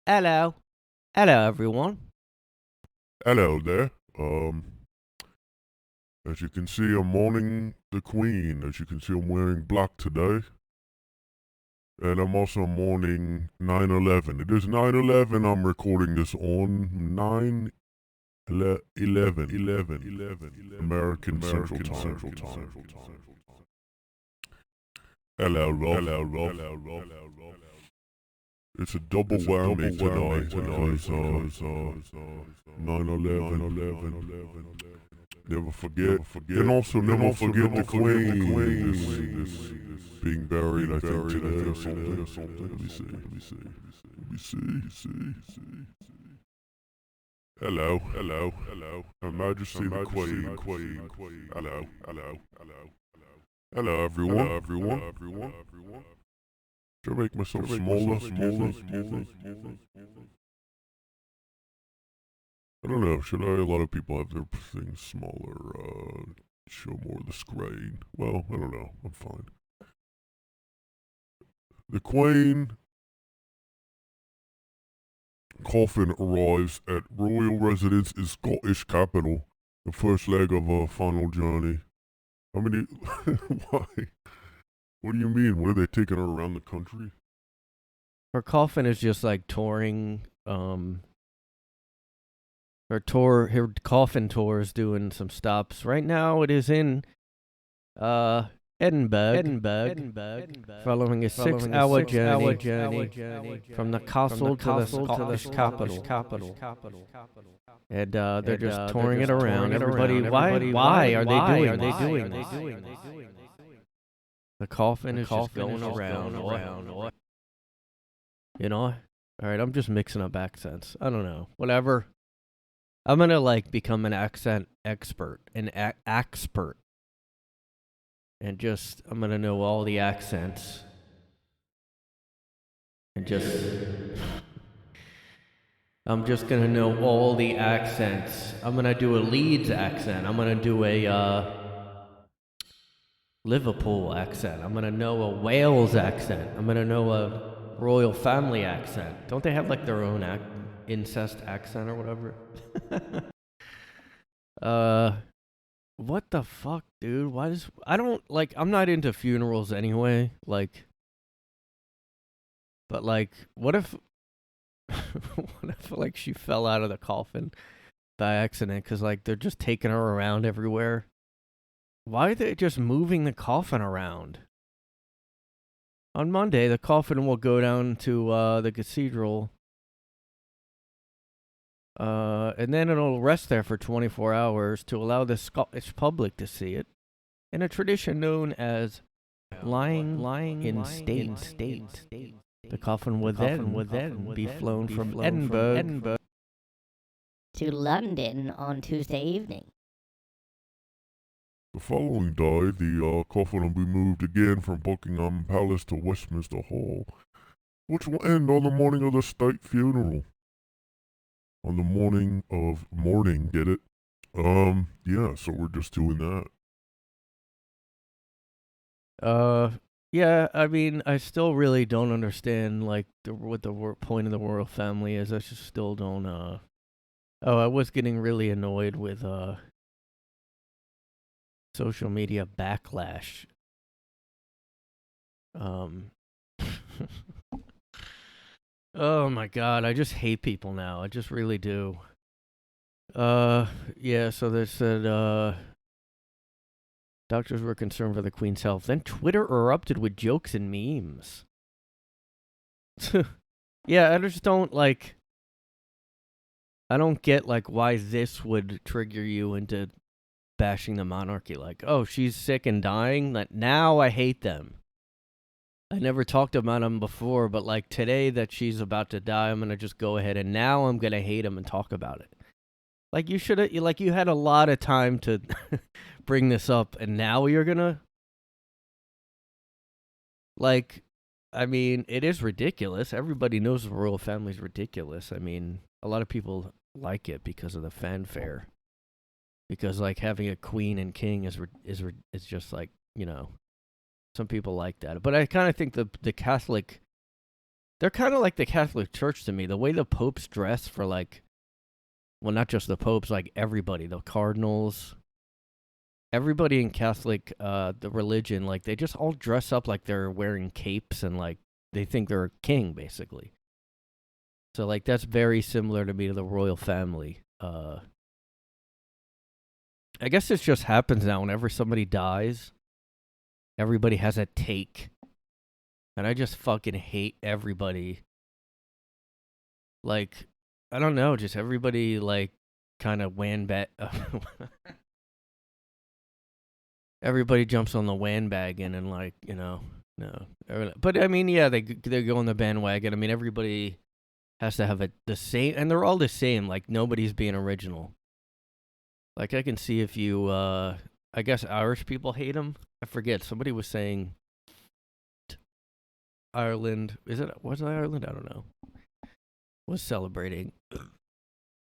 Hello. Hello, everyone. Hello there. As you can see, I'm mourning the Queen. As you can see, I'm wearing black today. And I'm also mourning 9/11. It is 9/11. I'm recording this on 9/11 American Central Time. Hello, Rob. It's a double whammy tonight because 9/11. Never forget. And also never forget the Queen. This being buried, I think, today or something. Let me see. Hello. Her Majesty the Queen. Hello, everyone. Should I make myself smaller? I don't know. Should I? A lot of people have their things smaller. Show more of the screen. Well, I don't know. I'm fine. The Queen coffin arrives at royal residence in Scottish capital. The first leg of a final journey. How many? Why? What do you mean? What are they taking her around the country? Her coffin is just like touring. Her coffin tour is doing some stops. Right now, it is in Edinburgh, following a 6-hour journey from the castle to the Scottish capital. And they're just touring it around. Everybody, why are they doing this? The coffin is just going around. You know? Alright, I'm just mixing up accents. I don't know. Whatever. I'm gonna, become an accent expert. An expert. And I'm gonna know all the accents. And I'm just gonna know all the accents. I'm gonna do a Leeds accent. I'm gonna do a, Liverpool accent. I'm gonna know a Wales accent. I'm gonna know a royal family accent. Don't they have their own incest accent or whatever? What the fuck, dude? I'm not into funerals anyway. But what if, what if she fell out of the coffin by accident? Because they're just taking her around everywhere. Why are they just moving the coffin around? On Monday, the coffin will go down to the cathedral. And then it'll rest there for 24 hours to allow the Scottish public to see it. In a tradition known as lying in state. The coffin would then be flown from Edinburgh to London on Tuesday evening. The following day, the coffin will be moved again from Buckingham Palace to Westminster Hall, which will end on the morning of the state funeral. On the morning of mourning, get it? Yeah, so we're just doing that. Yeah, I mean, I still really don't understand, what the point of the royal family is. I just still don't, I was getting really annoyed with, social media backlash. Oh my god, I just hate people now. I just really do. Yeah, so they said, doctors were concerned for the Queen's health. Then Twitter erupted with jokes and memes. Yeah, I just don't, I don't get, why this would trigger you into bashing the monarchy. Oh, she's sick and dying? Now I hate them. I never talked about them before, but today that she's about to die, I'm gonna just go ahead and now I'm gonna hate them and talk about it. You should have, you had a lot of time to bring this up, and now you're gonna, I mean, it is ridiculous. Everybody knows the royal family's ridiculous. I mean, a lot of people like it because of the fanfare. Because having a queen and king is just some people like that. But I kind of think the Catholic They're kind of like the Catholic Church to me. The way the popes dress for like, well, not just the popes, like everybody, the cardinals, everybody in Catholic, the religion, like they just all dress up like they're wearing capes and like they think they're a king, basically. So like that's very similar to me to the royal family. I guess this just happens now. Whenever somebody dies, everybody has a take. And I just fucking hate everybody. Like, I don't know, just everybody, like, kind of everybody jumps on the bandwagon and, like, no. But, I mean, yeah, they go on the bandwagon. I mean, everybody has to have the same, and they're all the same. Like, nobody's being original. Like, I can see if you, I guess Irish people hate them. I forget. Somebody was saying Ireland, was it Ireland? I don't know. Was celebrating.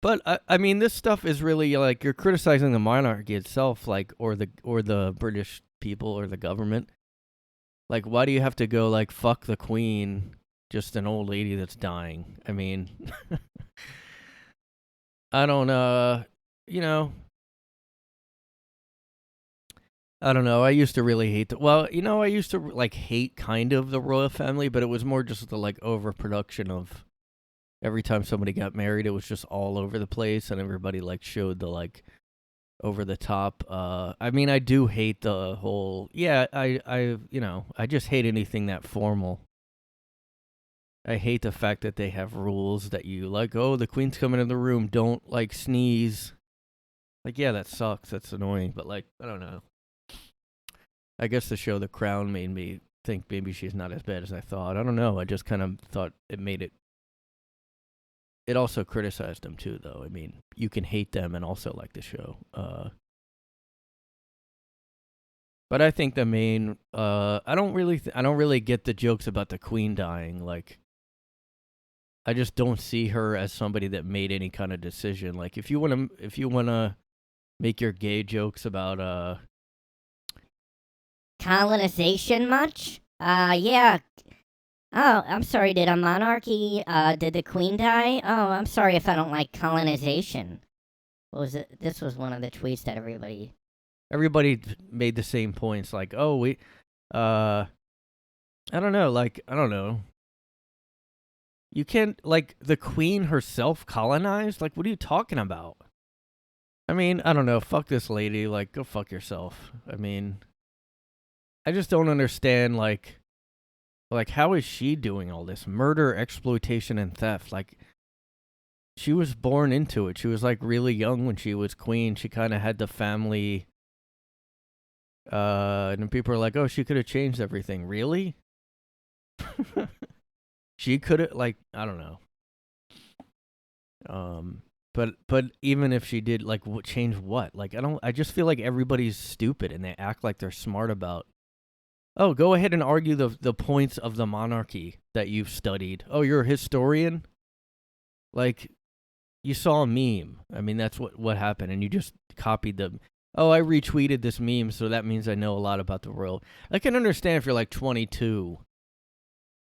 But I mean, this stuff is really like you're criticizing the monarchy itself, like or the British people or the government. Like, why do you have to go like fuck the Queen? Just an old lady that's dying. I mean, I don't I don't know. I used to really hate I used to like hate kind of the royal family, but it was more just the like overproduction of every time somebody got married, it was just all over the place and everybody like showed the like over the top. I mean, I do hate the whole, I just hate anything that formal. I hate the fact that they have rules that you like, oh, the Queen's coming in the room, don't like sneeze. Like, yeah, that sucks. That's annoying, but like, I don't know. I guess the show The Crown made me think maybe she's not as bad as I thought. I don't know. I just kind of thought it made it. It also criticized them too, though. I mean, you can hate them and also like the show. But I think the main. I don't really get the jokes about the Queen dying. Like, I just don't see her as somebody that made any kind of decision. Like, if you wanna make your gay jokes about Colonization much? Yeah. Oh, I'm sorry, did a monarchy, did the Queen die? Oh, I'm sorry if I don't like colonization. What was it? This was one of the tweets that everybody made the same points. Like, oh, I don't know. Like, I don't know. You can't, like, the Queen herself colonized? Like, what are you talking about? I mean, I don't know. Fuck this lady. Like, go fuck yourself. I mean, I just don't understand, like, how is she doing all this? Murder, exploitation, and theft. Like, she was born into it. She was, like, really young when she was queen. She kind of had the family. And then people are like, oh, she could have changed everything. Really? She could have, like, I don't know. But even if she did, like, change what? Like, I just feel like everybody's stupid and they act like they're smart about. Oh, go ahead and argue the points of the monarchy that you've studied. Oh, you're a historian? Like, you saw a meme. I mean, that's what happened, and you just copied them. Oh, I retweeted this meme, so that means I know a lot about the royal. I can understand if you're like 22,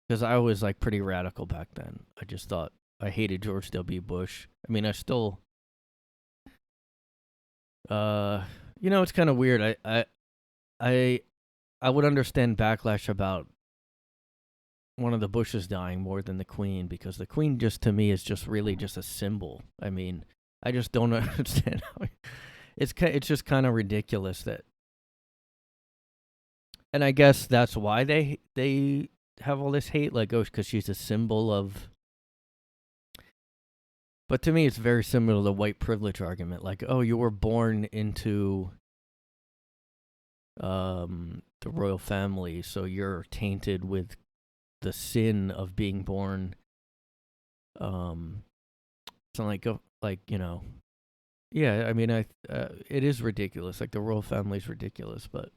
because I was like pretty radical back then. I just thought I hated George W. Bush. I mean, I still, it's kind of weird. I would understand backlash about one of the Bushes dying more than the Queen, because the Queen just, to me, is just really just a symbol. I mean, I just don't understand how it's just kind of ridiculous that, and I guess that's why they have all this hate, like, oh, because she's a symbol of. But to me, it's very similar to the white privilege argument, like, oh, you were born into the royal family, so you're tainted with the sin of being born. So yeah. I mean, it is ridiculous. Like, the royal family's ridiculous, but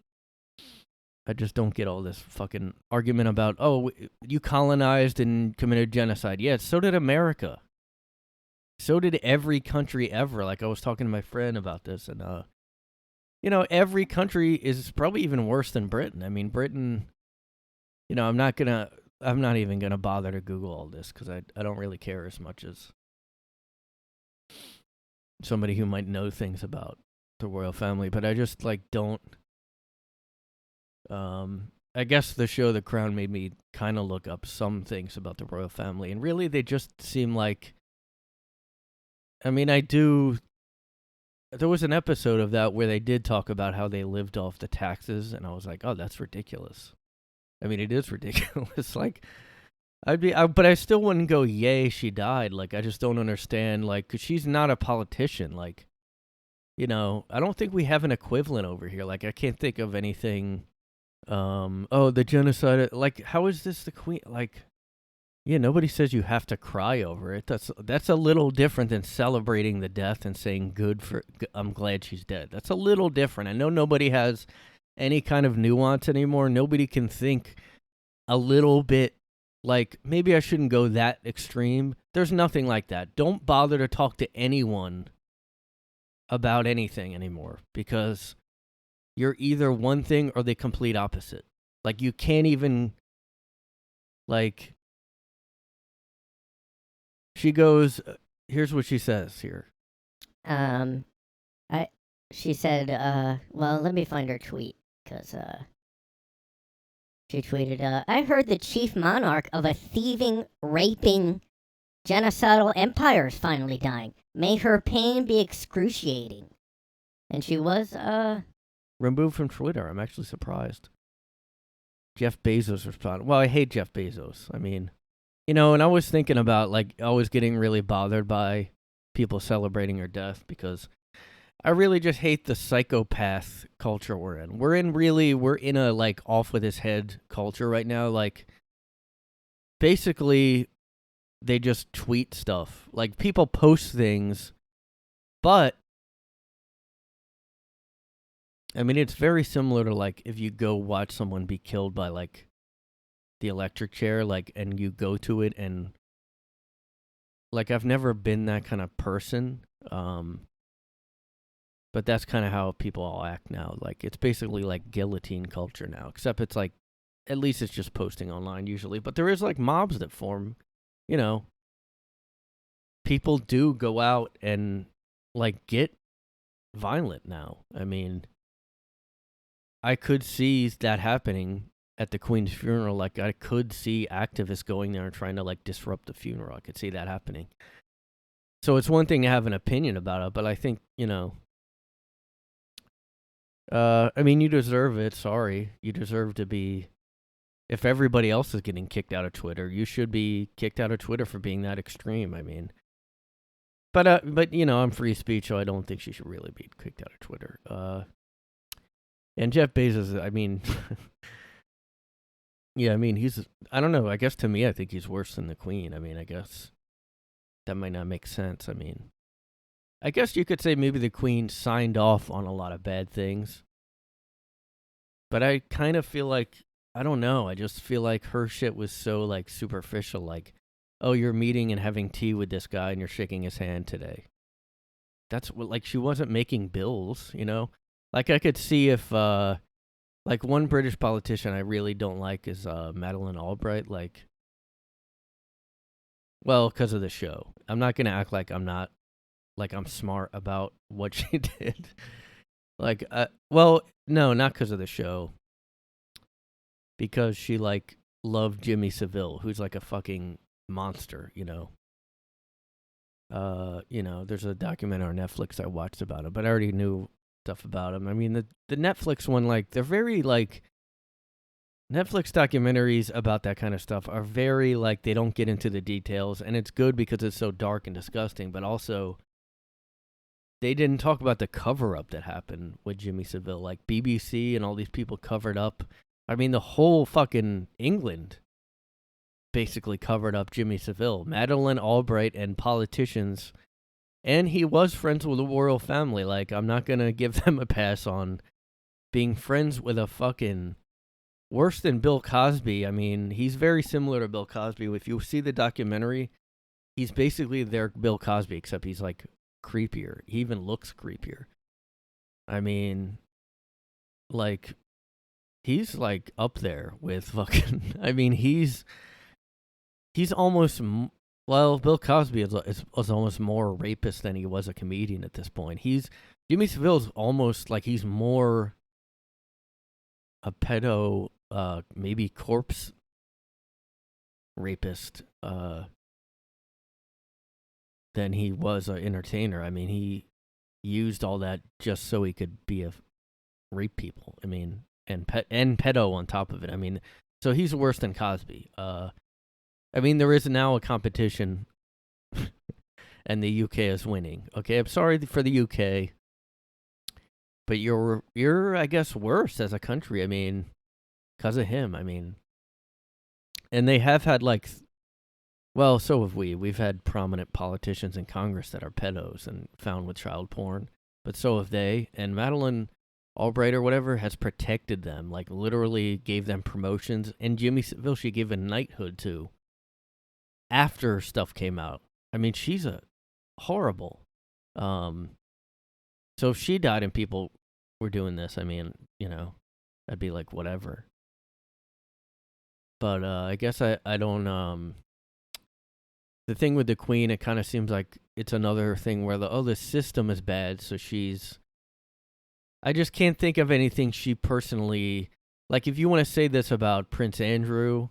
I just don't get all this fucking argument about, oh, you colonized and committed genocide. Yeah, so did America. So did every country ever. Like, I was talking to my friend about this, and every country is probably even worse than Britain. I mean, Britain, I'm not gonna I'm not even gonna bother to Google all this because I don't really care as much as somebody who might know things about the royal family. But I just like don't. I guess the show The Crown made me kind of look up some things about the royal family, and really they just seem like. I mean, I do. There was an episode of that where they did talk about how they lived off the taxes, and I was like, oh, that's ridiculous. I mean, it is ridiculous. Like, but I still wouldn't go, yay, she died. Like, I just don't understand, like, 'cause she's not a politician. Like, you know, I don't think we have an equivalent over here. Like, I can't think of anything. Oh, the genocide. Like, how is this the queen? Like, yeah, nobody says you have to cry over it. That's a little different than celebrating the death and saying I'm glad she's dead. That's a little different. I know nobody has any kind of nuance anymore. Nobody can think a little bit like maybe I shouldn't go that extreme. There's nothing like that. Don't bother to talk to anyone about anything anymore because you're either one thing or the complete opposite. Like you can't even like. She goes, here's what she says here. She said, well, let me find her tweet, because, she tweeted, I heard the chief monarch of a thieving, raping, genocidal empire is finally dying. May her pain be excruciating. And she was, removed from Twitter. I'm actually surprised. Jeff Bezos responded. Well, I hate Jeff Bezos. I mean, you know, and I was thinking about, like, always getting really bothered by people celebrating her death because I really just hate the psychopath culture we're in. We're in a, like, off with his head culture right now. Like, basically, they just tweet stuff. Like, people post things, but, I mean, it's very similar to, like, if you go watch someone be killed by, like, the electric chair, like, and you go to it and, like, I've never been that kind of person, but that's kind of how people all act now. Like, it's basically like guillotine culture now, except it's like, at least it's just posting online usually, but there is, like, mobs that form, you know. People do go out and, like, get violent now. I mean, I could see that happening at the Queen's funeral. Like, I could see activists going there and trying to, like, disrupt the funeral. I could see that happening. So it's one thing to have an opinion about it, but I think, you know, I mean, you deserve it. Sorry. You deserve to be, if everybody else is getting kicked out of Twitter, you should be kicked out of Twitter for being that extreme. I mean, but you know, I'm free speech, so I don't think she should really be kicked out of Twitter. And Jeff Bezos, I mean, yeah, I mean, I don't know. I guess to me, I think he's worse than the Queen. I mean, I guess that might not make sense. I mean, I guess you could say maybe the Queen signed off on a lot of bad things. But I kind of feel like, I don't know, I just feel like her shit was so, like, superficial. Like, oh, you're meeting and having tea with this guy and you're shaking his hand today. That's what, like, she wasn't making bills, you know? Like, I could see if, like, one British politician I really don't like is Madeleine Albright. Like, well, because of the show. I'm not going to act like I'm smart about what she did. Like, well, no, not because of the show. Because she, like, loved Jimmy Savile, who's, like, a fucking monster, you know. You know, there's a documentary on Netflix I watched about him, but I already knew stuff about him. I mean, the Netflix one, like, they're very, like, Netflix documentaries about that kind of stuff are very, like, they don't get into the details, and it's good because it's so dark and disgusting, but also they didn't talk about the cover-up that happened with Jimmy Savile. Like, BBC and all these people covered up. I mean, the whole fucking England basically covered up Jimmy Savile. Madeleine Albright and politicians, and he was friends with the royal family. Like, I'm not going to give them a pass on being friends with a fucking, worse than Bill Cosby. I mean, he's very similar to Bill Cosby. If you see the documentary, he's basically their Bill Cosby, except he's, like, creepier. He even looks creepier. I mean, like, he's like up there with fucking. I mean, he's almost. Well, Bill Cosby was almost more a rapist than he was a comedian at this point. Jimmy Savile's almost like he's more a pedo, maybe corpse rapist, than he was an entertainer. I mean, he used all that just so he could rape people. I mean, and pedo on top of it. I mean, so he's worse than Cosby. I mean, there is now a competition, and the UK is winning. Okay, I'm sorry for the UK, but you're I guess worse as a country. I mean, because of him. I mean, and they have had like, well, so have we. We've had prominent politicians in Congress that are pedos and found with child porn, but so have they. And Madeleine Albright or whatever has protected them, like literally gave them promotions. And Jimmy Savile, she gave a knighthood to. After stuff came out. I mean, she's a horrible. So if she died and people were doing this, I mean, you know, I'd be like, whatever. But I guess I don't, the thing with the Queen, it kind of seems like it's another thing where the system is bad, so I just can't think of anything she personally, like if you want to say this about Prince Andrew,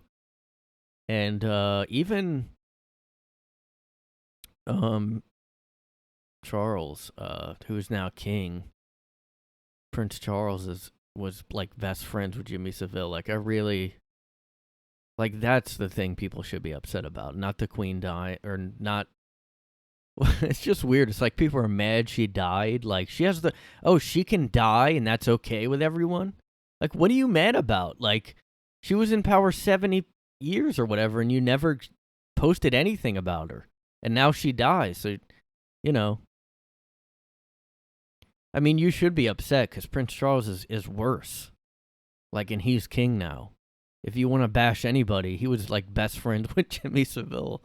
and even Charles, who's now king, Prince Charles was like best friends with Jimmy Savile. Like I really, like that's the thing people should be upset about, not the Queen die or not. It's just weird. It's like people are mad she died. Like she has she can die and that's okay with everyone. Like what are you mad about? Like she was in power 70 years or whatever, and you never posted anything about her, and now she dies. So, you know, I mean, you should be upset because Prince Charles is worse. Like, and he's king now. If you want to bash anybody, he was like best friends with Jimmy Savile,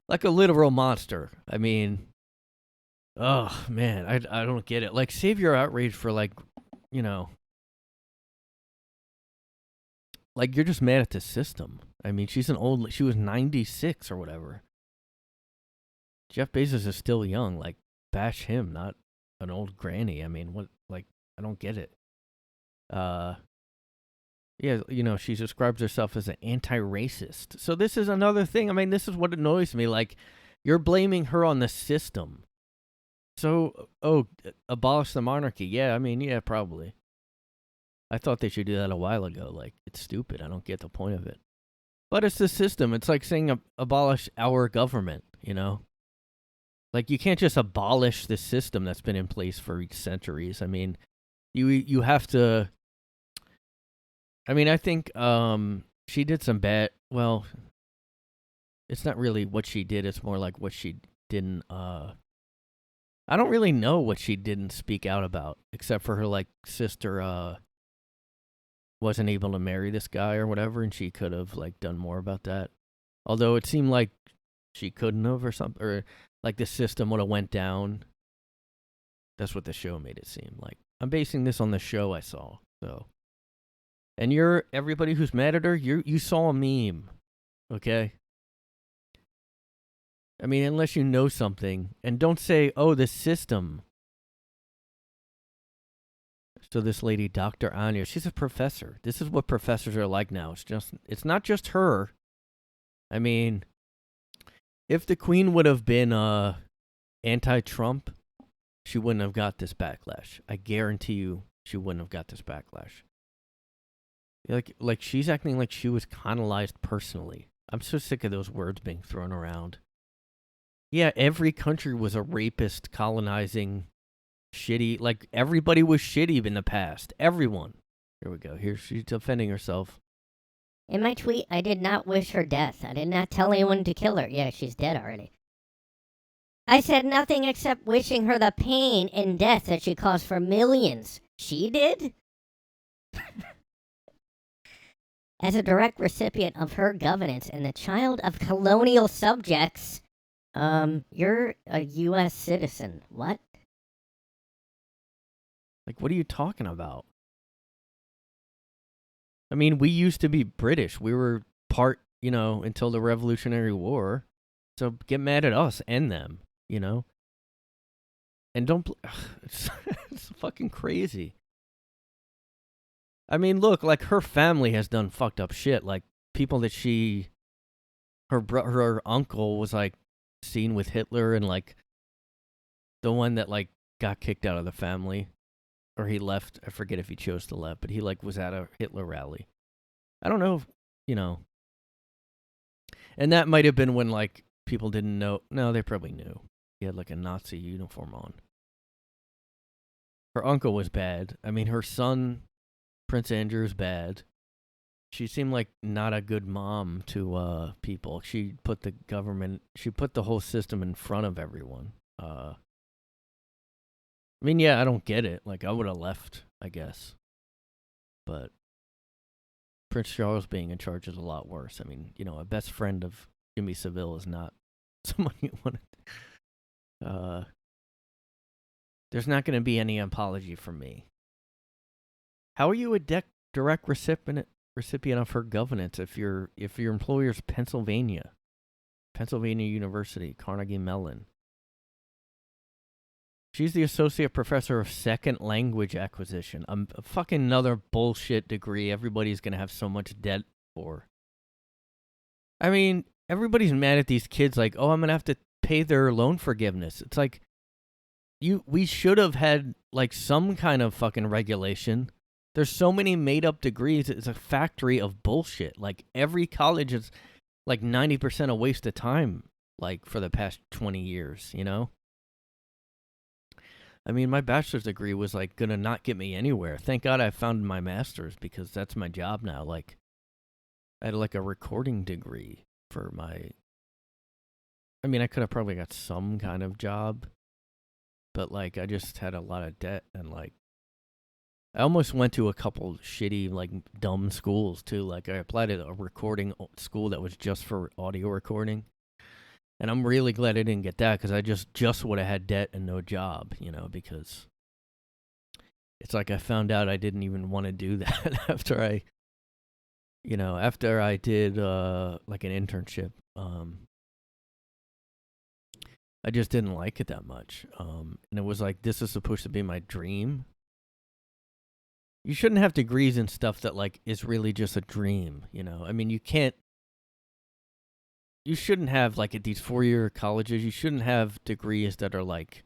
like a literal monster. I mean, oh man, I don't get it. Like, save your outrage for like, you know. Like, you're just mad at the system. I mean, she was 96 or whatever. Jeff Bezos is still young. Like, bash him, not an old granny. I mean, what, like, I don't get it. Yeah, you know, she describes herself as an anti-racist. So this is another thing. I mean, this is what annoys me. Like, you're blaming her on the system. So, abolish the monarchy. Yeah, I mean, yeah, probably. I thought they should do that a while ago. Like, it's stupid. I don't get the point of it. But it's the system. It's like saying abolish our government, you know? Like, you can't just abolish the system that's been in place for centuries. I mean, you have to... I mean, I think she did some bad... Well, it's not really what she did. It's more like what she didn't... I don't really know what she didn't speak out about, except for her, like, sister... wasn't able to marry this guy or whatever, and she could have like done more about that. Although it seemed like she couldn't have or something, or like the system would have went down. That's what the show made it seem like. I'm basing this on the show I saw. So, and everybody who's mad at her, you saw a meme, okay? I mean, unless you know something, and don't say, "Oh, the system." So this lady, Dr. Anya, she's a professor. This is what professors are like now. It's not just her. I mean, if the Queen would have been anti-Trump, she wouldn't have got this backlash. I guarantee you she wouldn't have got this backlash. Like she's acting like she was colonized personally. I'm so sick of those words being thrown around. Yeah, every country was a rapist colonizing shitty, like everybody was shitty in the past. Everyone. Here we go. Here she's defending herself. In my tweet, I did not wish her death. I did not tell anyone to kill her. Yeah, she's dead already. I said nothing except wishing her the pain and death that she caused for millions. She did? As a direct recipient of her governance and the child of colonial subjects, you're a U.S. citizen. What? Like, what are you talking about? I mean, we used to be British. We were part, until the Revolutionary War. So get mad at us and them, And don't... it's fucking crazy. I mean, look, like, her family has done fucked up shit. Like, people that her uncle was, like, seen with Hitler, and, like, the one that, like, got kicked out of the family. Or he left. I forget if he chose to left, but he, like, was at a Hitler rally. I don't know if, And that might have been when, like, people didn't know. No, they probably knew. He had, like, a Nazi uniform on. Her uncle was bad. I mean, her son, Prince Andrew, is bad. She seemed like not a good mom to people. She put the whole system in front of everyone. I mean, yeah, I don't get it. Like, I would have left, I guess. But Prince Charles being in charge is a lot worse. I mean, a best friend of Jimmy Savile is not someone you want to... there's not going to be any apology from me. How are you a direct recipient of her governance if your employer's Pennsylvania University, Carnegie Mellon? She's the associate professor of second language acquisition. A fucking another bullshit degree everybody's going to have so much debt for. I mean, everybody's mad at these kids like, oh, I'm going to have to pay their loan forgiveness. It's like, we should have had, like, some kind of fucking regulation. There's so many made-up degrees. It's a factory of bullshit. Like, every college is, like, 90% a waste of time, like, for the past 20 years, I mean, my bachelor's degree was, like, gonna not get me anywhere. Thank God I found my master's, because that's my job now. Like, I had, like, a recording degree for my... I mean, I could have probably got some kind of job, but, like, I just had a lot of debt, and, like, I almost went to a couple shitty, like, dumb schools, too. Like, I applied at a recording school that was just for audio recording. And I'm really glad I didn't get that, because I just would have had debt and no job, because it's like I found out I didn't even want to do that after I did, like, an internship. I just didn't like it that much. And it was like, this is supposed to be my dream. You shouldn't have degrees in stuff that, like, is really just a dream, I mean, you shouldn't have, like, at these 4-year colleges, you shouldn't have degrees that are, like,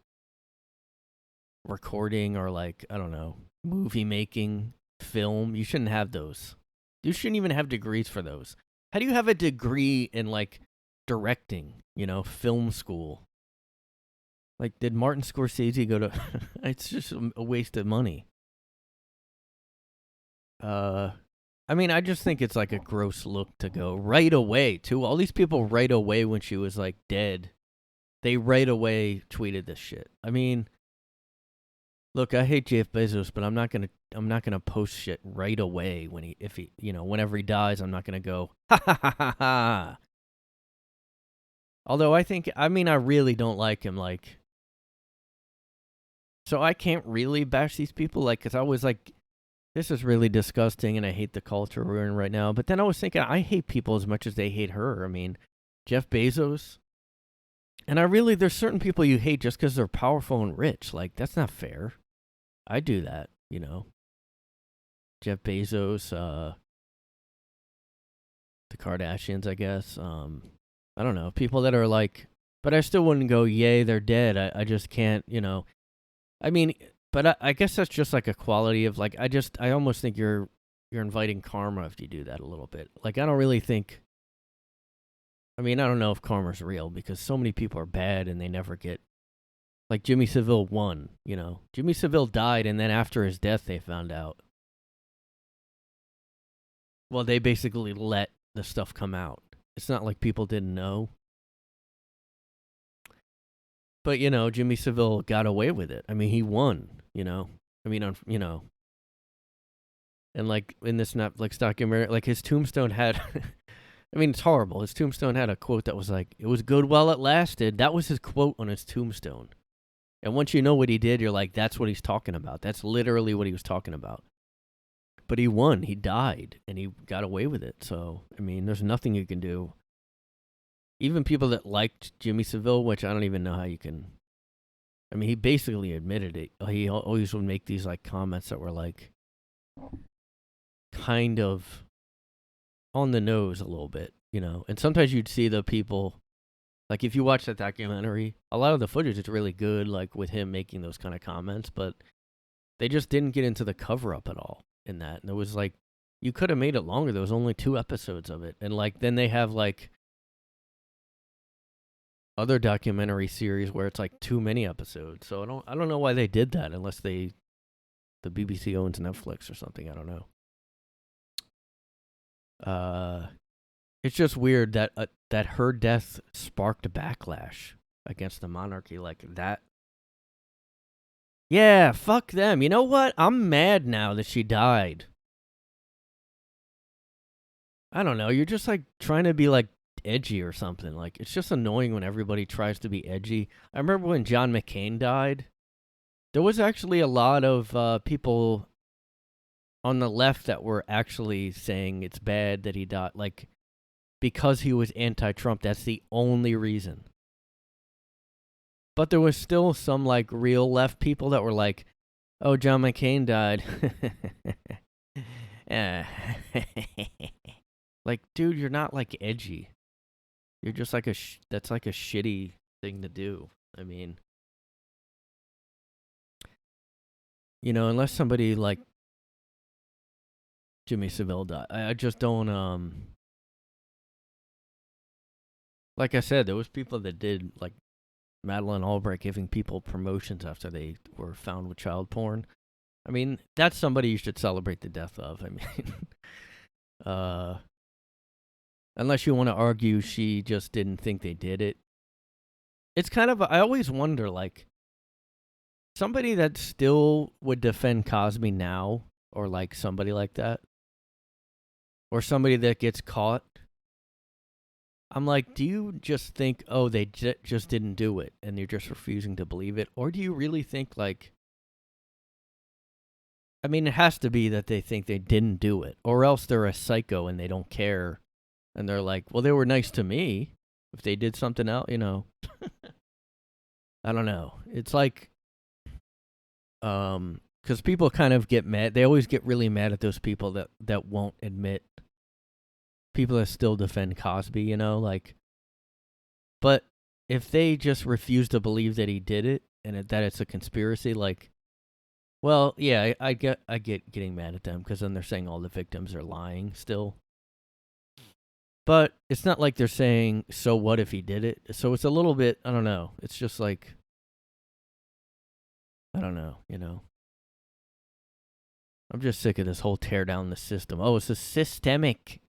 recording or, like, I don't know, movie making, film. You shouldn't have those. You shouldn't even have degrees for those. How do you have a degree in, like, directing, film school? Like, did Martin Scorsese go to... It's just a waste of money. I mean, I just think it's, like, a gross look to go right away, too. All these people right away when she was, like, dead, they right away tweeted this shit. I mean, look, I hate Jeff Bezos, but I'm not gonna post shit right away whenever he dies. I'm not gonna go ha ha ha ha ha. Although I really don't like him, like, so I can't really bash these people, like, because I was like, this is really disgusting, and I hate the culture we're in right now. But then I was thinking, I hate people as much as they hate her. I mean, Jeff Bezos. And there's certain people you hate just because they're powerful and rich. Like, that's not fair. I do that, Jeff Bezos, the Kardashians, I guess. I don't know. People that are like, but I still wouldn't go, yay, they're dead. I just can't, I mean... But I guess that's just, like, a quality of, like, I almost think you're inviting karma if you do that a little bit. Like, I don't really think, I mean, I don't know if karma's real, because so many people are bad and they never get, like, Jimmy Savile won, Jimmy Savile died, and then after his death they found out. Well, they basically let the stuff come out. It's not like people didn't know. But, Jimmy Savile got away with it. I mean, he won, I mean, and, like, in this Netflix documentary, like, his tombstone had, I mean, it's horrible. His tombstone had a quote that was like, it was good while it lasted. That was his quote on his tombstone. And once you know what he did, you're like, that's what he's talking about. That's literally what he was talking about. But he won. He died, and he got away with it. So, I mean, there's nothing you can do. Even people that liked Jimmy Savile, which I don't even know how you can. I mean, he basically admitted it. He always would make these like comments that were like kind of on the nose a little bit, you know. And sometimes you'd see the people, like if you watch that documentary, a lot of the footage is really good, like with him making those kind of comments, but they just didn't get into the cover up at all in that. And it was like, you could have made it longer. There was only 2 episodes of it. And like, then they have like other documentary series where it's like too many episodes. So I don't know why they did that unless the BBC owns Netflix or something. I don't know. It's just weird that that her death sparked a backlash against the monarchy like that. Yeah, fuck them. You know what? I'm mad now that she died. I don't know. You're just like trying to be like edgy or something. Like it's just annoying when everybody tries to be edgy. I remember when John McCain died. There was actually a lot of people on the left that were actually saying it's bad that he died, like because he was anti-Trump. That's the only reason. But there was still some like real left people that were like, "Oh, John McCain died." Like, dude, you're not like edgy. You're just like that's like a shitty thing to do. I mean, you know, unless somebody like Jimmy Savile died, I just don't. Like I said, there was people that did like Madeleine Albright giving people promotions after they were found with child porn. I mean, that's somebody you should celebrate the death of. I mean, unless you want to argue she just didn't think they did it. It's kind of, I always wonder, like, somebody that still would defend Cosby now, or like somebody like that, or somebody that gets caught. I'm like, do you just think, oh, they just didn't do it, and you're just refusing to believe it? Or do you really think, like, I mean, it has to be that they think they didn't do it, or else they're a psycho and they don't care, and they're like, well, they were nice to me. If they did something else, you know. I don't know. It's like, because people kind of get mad. They always get really mad at those people that won't admit. People that still defend Cosby, you know, like. But if they just refuse to believe that he did it and that it's a conspiracy, like, well, yeah, I get getting mad at them because then they're saying all the victims are lying still. But it's not like they're saying, so what if he did it? So it's a little bit, I don't know. It's just like, I don't know, you know. I'm just sick of this whole tear down the system. Oh, it's a systemic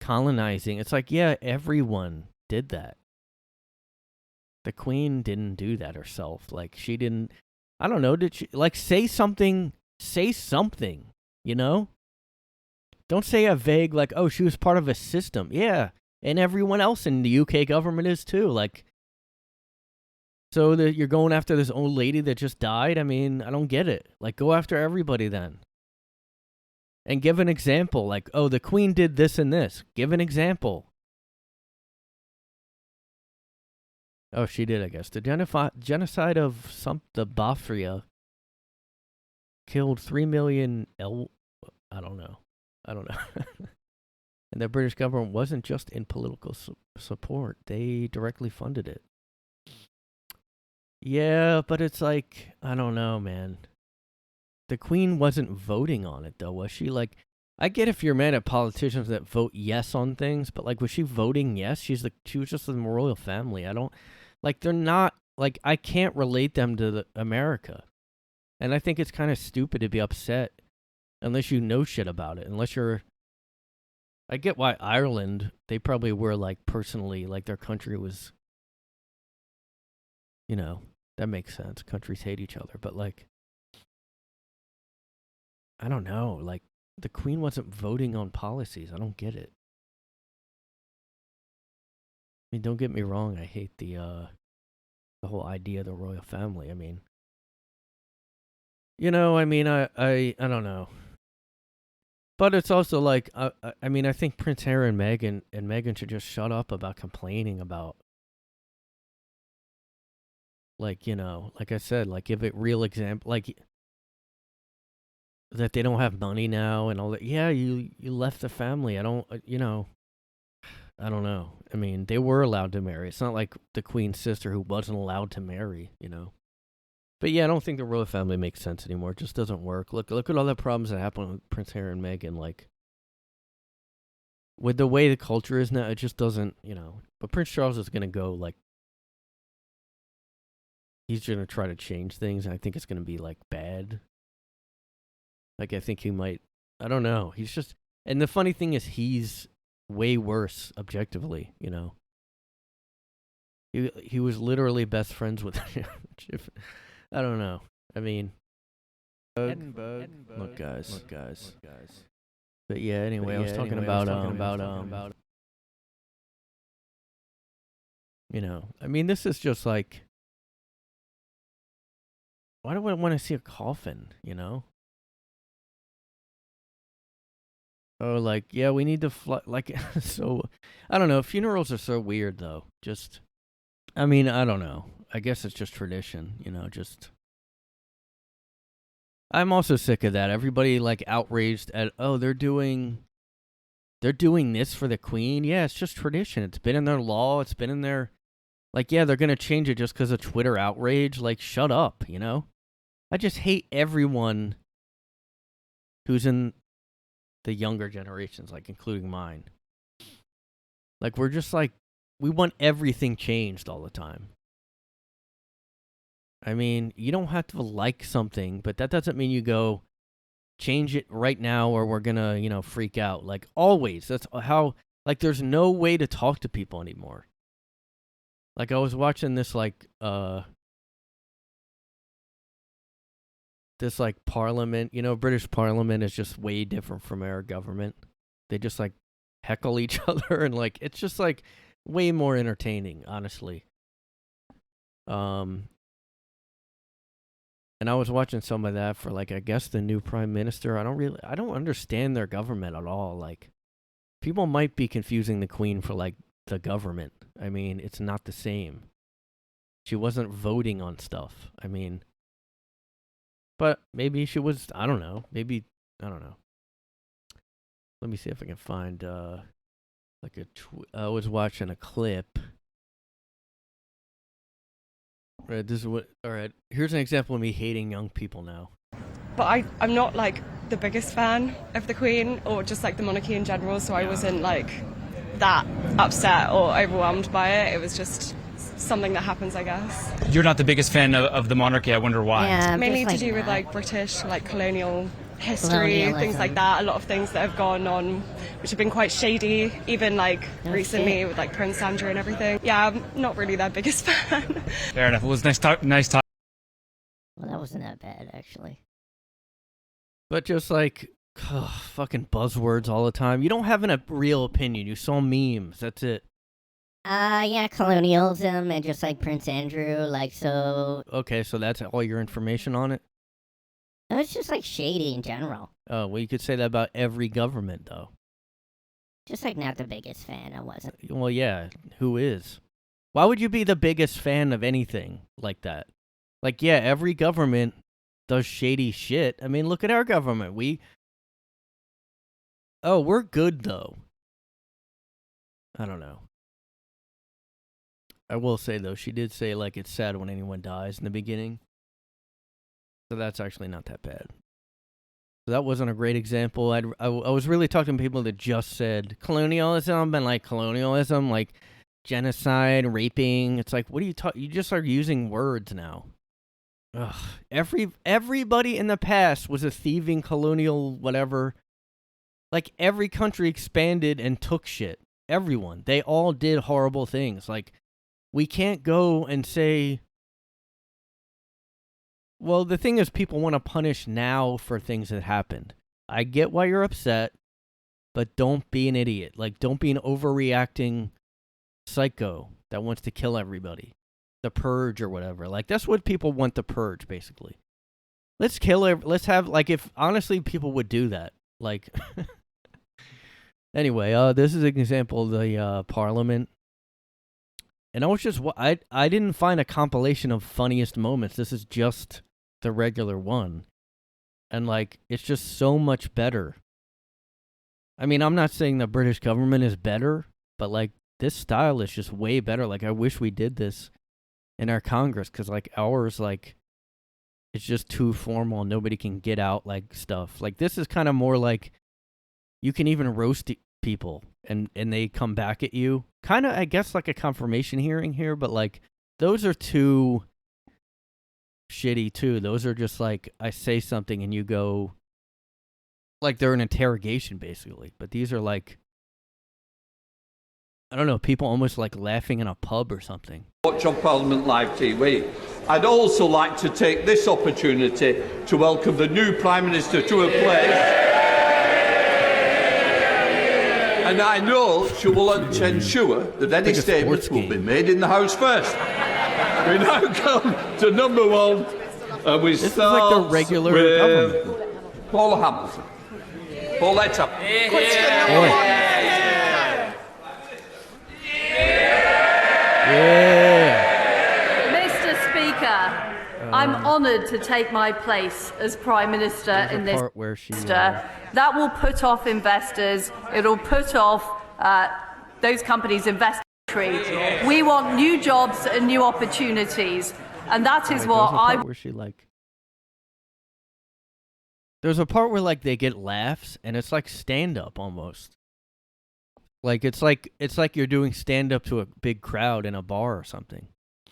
colonizing. It's like, yeah, everyone did that. The Queen didn't do that herself. Like, she didn't, I don't know, did she, like, say something, you know? Don't say a vague, like, oh, she was part of a system. Yeah, and everyone else in the UK government is too. Like, so that you're going after this old lady that just died? I mean, I don't get it. Like, go after everybody then. And give an example. Like, oh, the Queen did this and this. Give an example. Oh, she did, I guess. The genocide of the Bafria killed 3 million I don't know. And the British government wasn't just in political support. They directly funded it. Yeah, but it's like, I don't know, man. The Queen wasn't voting on it, though, was she? Like, I get if you're mad at politicians that vote yes on things, but, like, was she voting yes? She was just in the royal family. I don't, like, they're not, like, I can't relate them to America. And I think it's kind of stupid to be upset unless you know shit about it. Unless you're, I get why Ireland, they probably were, like, personally, like, their country was, you know, that makes sense. Countries hate each other. But, like, I don't know. Like, the Queen wasn't voting on policies. I don't get it. I mean, don't get me wrong. I hate the whole idea of the royal family. I mean, You know, I mean, I don't know. But it's also like, I mean, I think Prince Harry and Meghan should just shut up about complaining about, like, you know, like I said, like, give it real example, like, that they don't have money now and all that. Yeah, you left the family. I don't, you know, I don't know. I mean, they were allowed to marry. It's not like the Queen's sister who wasn't allowed to marry, you know. But yeah, I don't think the royal family makes sense anymore. It just doesn't work. Look at all the problems that happened with Prince Harry and Meghan. Like, with the way the culture is now, it just doesn't, you know. But Prince Charles is going to go, like, he's going to try to change things. And I think it's going to be, like, bad. Like, I think he might, I don't know. He's just, and the funny thing is he's way worse objectively, you know. He was literally best friends with I don't know. I mean, look guys. But yeah, anyway, I was talking about you know, I mean, this is just like, why do I want to see a coffin, you know? Oh, like, yeah, we need to fly, like, so, I don't know, funerals are so weird, though, just, I mean, I don't know, I guess it's just tradition, you know, just, I'm also sick of that, everybody, like, outraged at, oh, they're doing this for the Queen, yeah, it's just tradition, it's been in their law, it's been in their, like, yeah, they're gonna change it just because of Twitter outrage, like, shut up, you know, I just hate everyone who's in the younger generations, like, including mine. Like, we're just like, we want everything changed all the time. I mean, you don't have to like something, but that doesn't mean you go change it right now or we're gonna, you know, freak out. Like, always. That's how, like, there's no way to talk to people anymore. Like, I was watching this, like, this, like, parliament, you know, British parliament is just way different from our government. They just, like, heckle each other and, like, it's just, like, way more entertaining, honestly. And I was watching some of that for, like, I guess the new prime minister. I don't understand their government at all. Like, people might be confusing the Queen for, like, the government. I mean, it's not the same. She wasn't voting on stuff. I mean, but maybe she was, I don't know. Maybe, I don't know. Let me see if I can find, like I was watching a clip. Right, this is what, alright, here's an example of me hating young people now. But I'm not, like, the biggest fan of the Queen or just, like, the monarchy in general, so I wasn't, like, that upset or overwhelmed by it. It was just something that happens, I guess. You're not the biggest fan of the monarchy. I wonder why. Yeah, Mainly just to do with, like, British, like, colonial history, things like that. A lot of things that have gone on which have been quite shady, even, like, recently with, like, Prince Andrew and everything. Yeah, I'm not really their biggest fan. Fair enough. It was nice talk. Well, that wasn't that bad, actually. But just, like, fucking buzzwords all the time. You don't have a real opinion. You saw memes. That's it. Yeah, colonialism and just, like, Prince Andrew, like, so... Okay, so that's all your information on it? It's just, like, shady in general. Oh, well, you could say that about every government, though. Just, like, not the biggest fan, I wasn't. Well, yeah, who is? Why would you be the biggest fan of anything like that? Like, yeah, every government does shady shit. I mean, look at our government. We're good, though. I don't know. I will say, though, she did say, like, it's sad when anyone dies in the beginning. So that's actually not that bad. So that wasn't a great example. I was really talking to people that just said colonialism and, like, colonialism, like, genocide, raping. It's like, what are you talking? You just are using words now. Ugh. Everybody in the past was a thieving colonial whatever. Like, every country expanded and took shit. Everyone. They all did horrible things. Like, we can't go and say... Well, the thing is, people want to punish now for things that happened. I get why you're upset, but don't be an idiot. Like, don't be an overreacting psycho that wants to kill everybody. The Purge or whatever. Like, that's what people want, the Purge, basically. Let's kill her. Let's have, like, if honestly people would do that. Like, anyway, this is an example of the parliament. And I was just, I didn't find a compilation of funniest moments. This is just the regular one. And, like, it's just so much better. I mean, I'm not saying the British government is better, but, like, this style is just way better. Like, I wish we did this in our Congress, because, like, ours, like, it's just too formal. Nobody can get out, like, stuff. Like, this is kind of more like you can even roast people and they come back at you. Kind of, I guess, like a confirmation hearing here, but, like, those are too shitty, too. Those are just, like, I say something and you go, like, they're an interrogation, basically. But these are, like, I don't know, people almost, like, laughing in a pub or something. Watch on Parliament Live TV. I'd also like to take this opportunity to welcome the new Prime Minister to her place. And I know she will ensure that any statements will be made in the House first. We now come to number one, and we This start is like the regular with government. Paula Hamilton. Pauletta. Mr. Speaker, I'm honoured to take my place as Prime Minister in this. Part where she, That will put off investors. It'll put off those companies investing in the country. We want new jobs and new opportunities, and that is what I. Where she, like, there's a part where, like, they get laughs and it's like stand up almost. Like it's like you're doing stand up to a big crowd in a bar or something.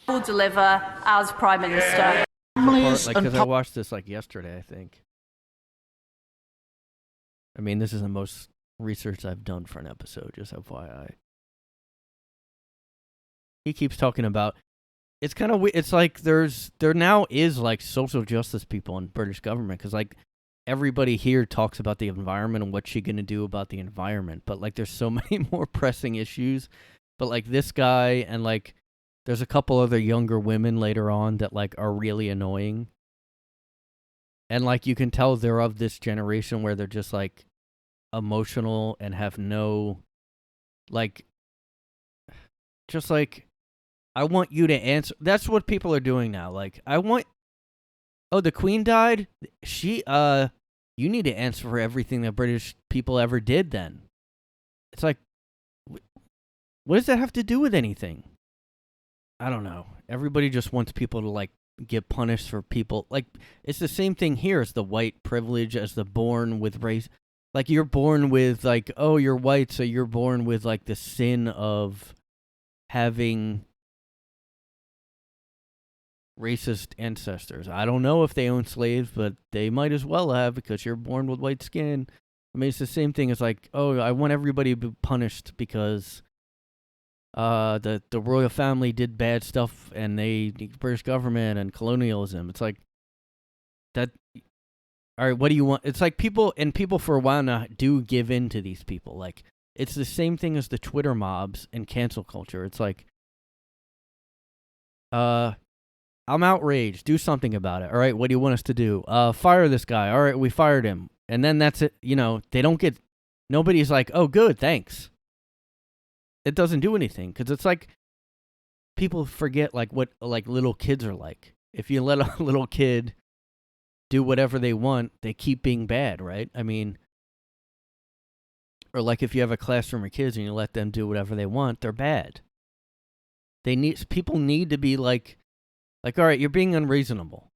Will deliver as Prime Minister. Like, because I watched this, like, yesterday, I think. I mean, this is the most research I've done for an episode, just FYI. He keeps talking about, it's kind of weird. It's like there now is, like, social justice people in British government, because, like, everybody here talks about the environment and what's she going to do about the environment. But, like, there's so many more pressing issues. But, like, this guy and, like, there's a couple other younger women later on that, like, are really annoying. And, like, you can tell they're of this generation where they're just, like, emotional and have no, like, just, like, I want you to answer. That's what people are doing now. Like, oh, the Queen died? You need to answer for everything that British people ever did then. It's like, what does that have to do with anything? I don't know. Everybody just wants people to, like, get punished for people. Like, it's the same thing here as the white privilege, as the born with race. Like, you're born with, like, oh, you're white, so you're born with, like, the sin of having racist ancestors. I don't know if they owned slaves, but they might as well have, because you're born with white skin. I mean, it's the same thing as, like, oh, I want everybody to be punished because the royal family did bad stuff and the British government and colonialism. It's like that. All right, what do you want? It's like people for a while now do give in to these people. Like, it's the same thing as the Twitter mobs and cancel culture. It's like, I'm outraged. Do something about it. All right, what do you want us to do? Fire this guy. All right, we fired him. And then that's it. You know, they don't get, nobody's like, oh, good, thanks. It doesn't do anything, because it's like people forget, like, what, like, little kids are like. If you let a little kid do whatever they want, they keep being bad, right? I mean, or like if you have a classroom of kids and you let them do whatever they want, they're bad. People need to be like, all right, you're being unreasonable.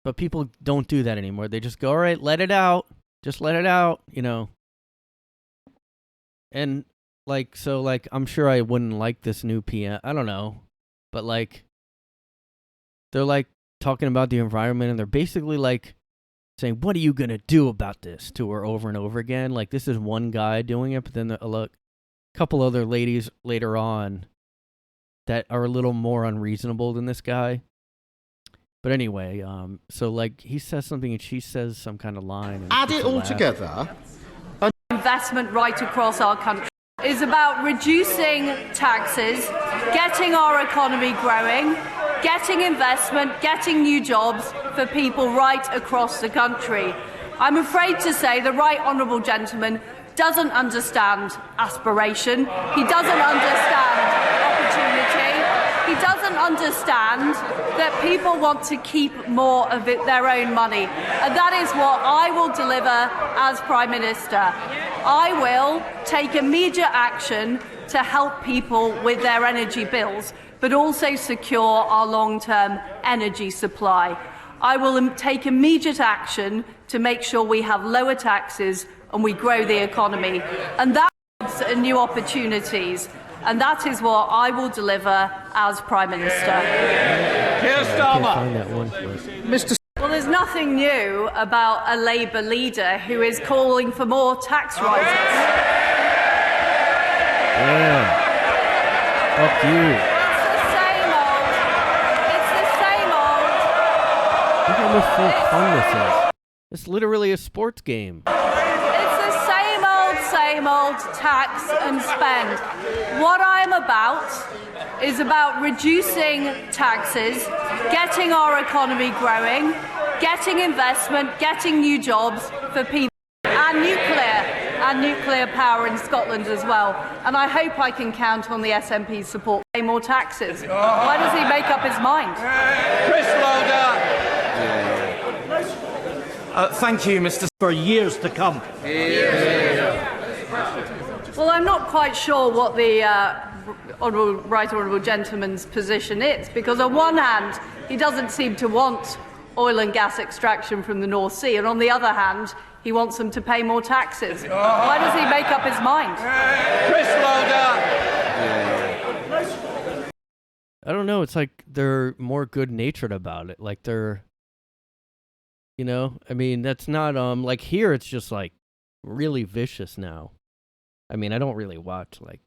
But people don't do that anymore. They just go, all right, let it out. Just let it out, you know. And, like, so, like, I'm sure I wouldn't like this new PM. I don't know. But, like, they're, like, talking about the environment, and they're basically, like, saying, what are you going to do about this, to her over and over again. Like, this is one guy doing it, but then a couple other ladies later on that are a little more unreasonable than this guy. But anyway, so, like, he says something and she says some kind of line. And add it all together. Investment right across our country is about reducing taxes, getting our economy growing, getting investment, getting new jobs for people right across the country. I'm afraid to say the right honourable gentleman doesn't understand aspiration. He doesn't understand opportunity. He doesn't understand that people want to keep more of their own money. And that is what I will deliver as Prime Minister. I will take immediate action to help people with their energy bills, but also secure our long-term energy supply. I will take immediate action to make sure we have lower taxes and we grow the economy. And that's new opportunities. And that is what I will deliver as Prime Minister. Well, there's nothing new about a Labour leader who is calling for more tax rises. Yeah. Fuck you. It's the same old. It's the same old. Look how much fun this is. It's literally a sports game. Same old tax and spend. What I'm about is about reducing taxes, getting our economy growing, getting investment, getting new jobs for people, and nuclear power in Scotland as well. And I hope I can count on the SNP's support to pay more taxes. Why does he make up his mind? Chris Lauder. Thank you, Mr. For years to come. Well, I'm not quite sure what the right honourable gentleman's position is, because on one hand, he doesn't seem to want oil and gas extraction from the North Sea, and on the other hand, he wants them to pay more taxes. Why does he make up his mind? Chris Lauder. I don't know. It's like they're more good-natured about it. Like they're, you know, I mean, that's not, like here it's just like really vicious now. I mean, I don't really watch like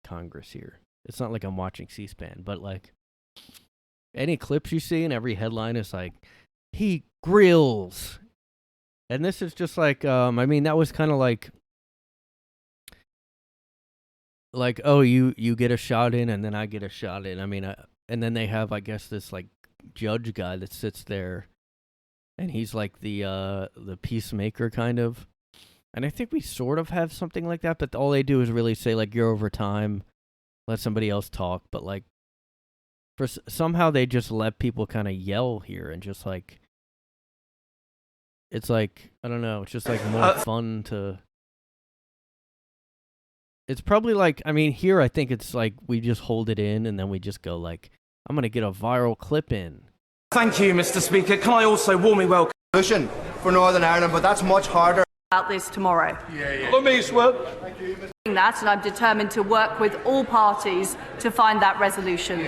Congress here. It's not like I'm watching C-SPAN, but like any clips you see and every headline is like, he grills. And this is just like, I mean, that was kind of like, oh, you get a shot in and then I get a shot in. I mean, and then they have, I guess, this like judge guy that sits there and he's like the peacemaker kind of. And I think we sort of have something like that, but all they do is really say, like, you're over time, let somebody else talk. But, like, somehow they just let people kind of yell here and just, like, it's like, I don't know, it's just, like, more fun to... It's probably, like, I mean, here I think it's, like, we just hold it in and then we just go, like, I'm going to get a viral clip in. Thank you, Mr. Speaker. Can I also warmly welcome... ...for Northern Ireland, but that's much harder... ...about this tomorrow. Let me swear. That, and I'm determined to work with all parties to find that resolution.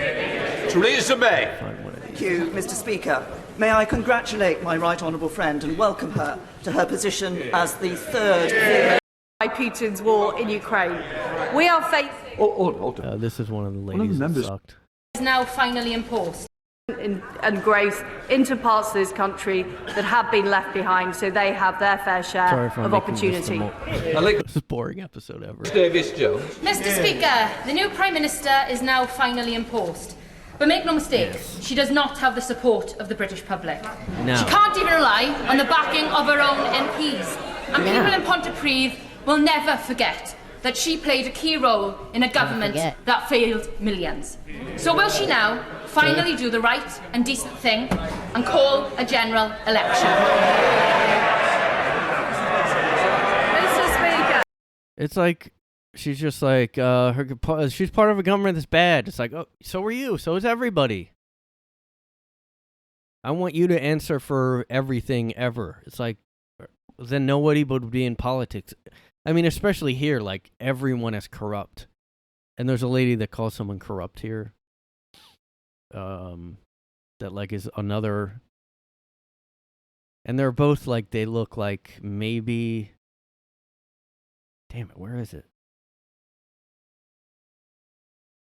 Theresa May. Thank you, Mr. Speaker. May I congratulate my right honourable friend and welcome her to her position as the third... ...by Putin's war in Ukraine. We are facing... this is one of the ladies that sucked. ...is now finally imposed. And growth into parts of this country that have been left behind, so they have their fair share of opportunity. This is a boring episode ever. Davis Jones. Mr. Speaker, the new Prime Minister is now finally imposed. But make no mistake, she does not have the support of the British public. No. She can't even rely on the backing of her own MPs. And people in Pontypridd will never forget that she played a key role in a government that failed millions. So will she now finally do the right and decent thing and call a general election? Mr. Speaker. It's like, she's just like, she's part of a government that's bad. It's like, oh, so are you. So is everybody. I want you to answer for everything ever. It's like, then nobody would be in politics. I mean, especially here, like, everyone is corrupt. And there's a lady that calls someone corrupt here. That, like, is another... And they're both, like, they look like maybe... Damn it, where is it?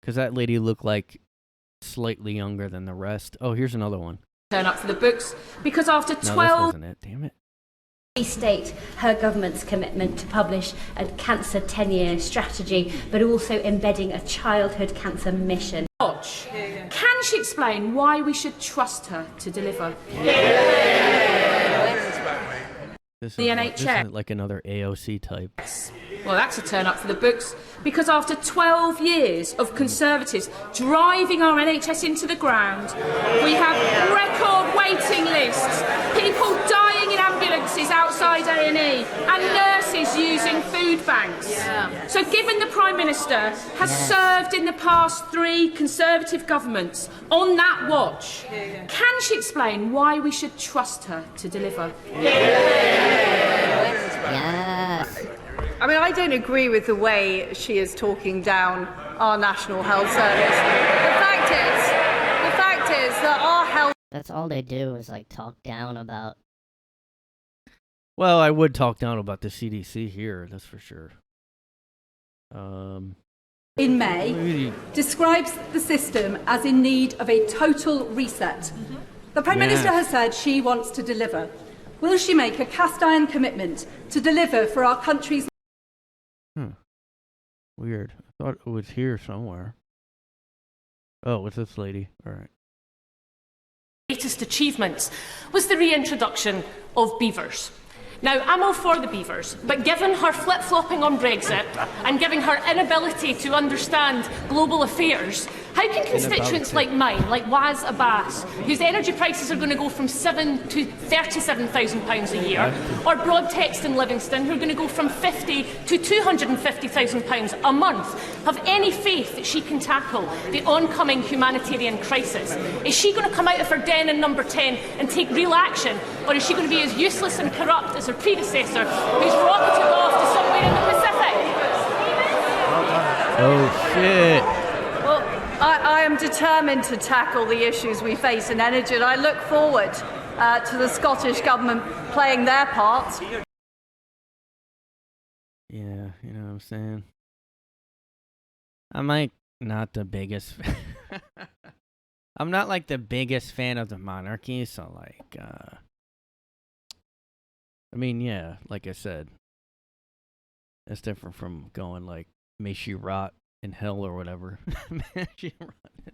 Because that lady looked like slightly younger than the rest. Oh, here's another one. Turn up for the books, because after 12... No, this wasn't it. Damn it. State her government's commitment to publish a cancer 10-year strategy, but also embedding a childhood cancer mission. watch. Can she explain why we should trust her to deliver? The NHS. This is like another AOC type. Well, that's a turn up for the books, because after 12 years of Conservatives driving our NHS into the ground, we have record waiting lists, people dying in ambulances outside A&E, and nurses using food banks. So given the Prime Minister has served in the past 3 Conservative governments on that watch, can she explain why we should trust her to deliver? Yes. I mean, I don't agree with the way she is talking down our National Health Service. The fact is that our health... That's all they do is, like, talk down about... Well, I would talk down about the CDC here, that's for sure. In May, describes the system as in need of a total reset. The Prime Minister has said she wants to deliver. Will she make a cast-iron commitment to deliver for our country's... Weird. I thought it was here somewhere. Oh, it's this lady. All right. Latest achievements was the reintroduction of beavers. Now, I'm all for the beavers, but given her flip-flopping on Brexit and given her inability to understand global affairs, how can constituents like mine, like Waz Abbas, whose energy prices are going to go from £7,000 to £37,000 a year, or Broadtext in Livingston, who are going to go from £50,000 to £250,000 a month, have any faith that she can tackle the oncoming humanitarian crisis? Is she going to come out of her den in number 10 and take real action, or is she going to be as useless and corrupt as her predecessor, who's rocketed off to somewhere in the Pacific? Oh, shit. Well, I am determined to tackle the issues we face in energy, and I look forward to the Scottish Government playing their part. Yeah, you know what I'm saying? I'm like not the biggest I'm not like the biggest fan of the monarchy, so like I mean, yeah, like I said, it's different from going like, may she rot in hell or whatever. May she rot in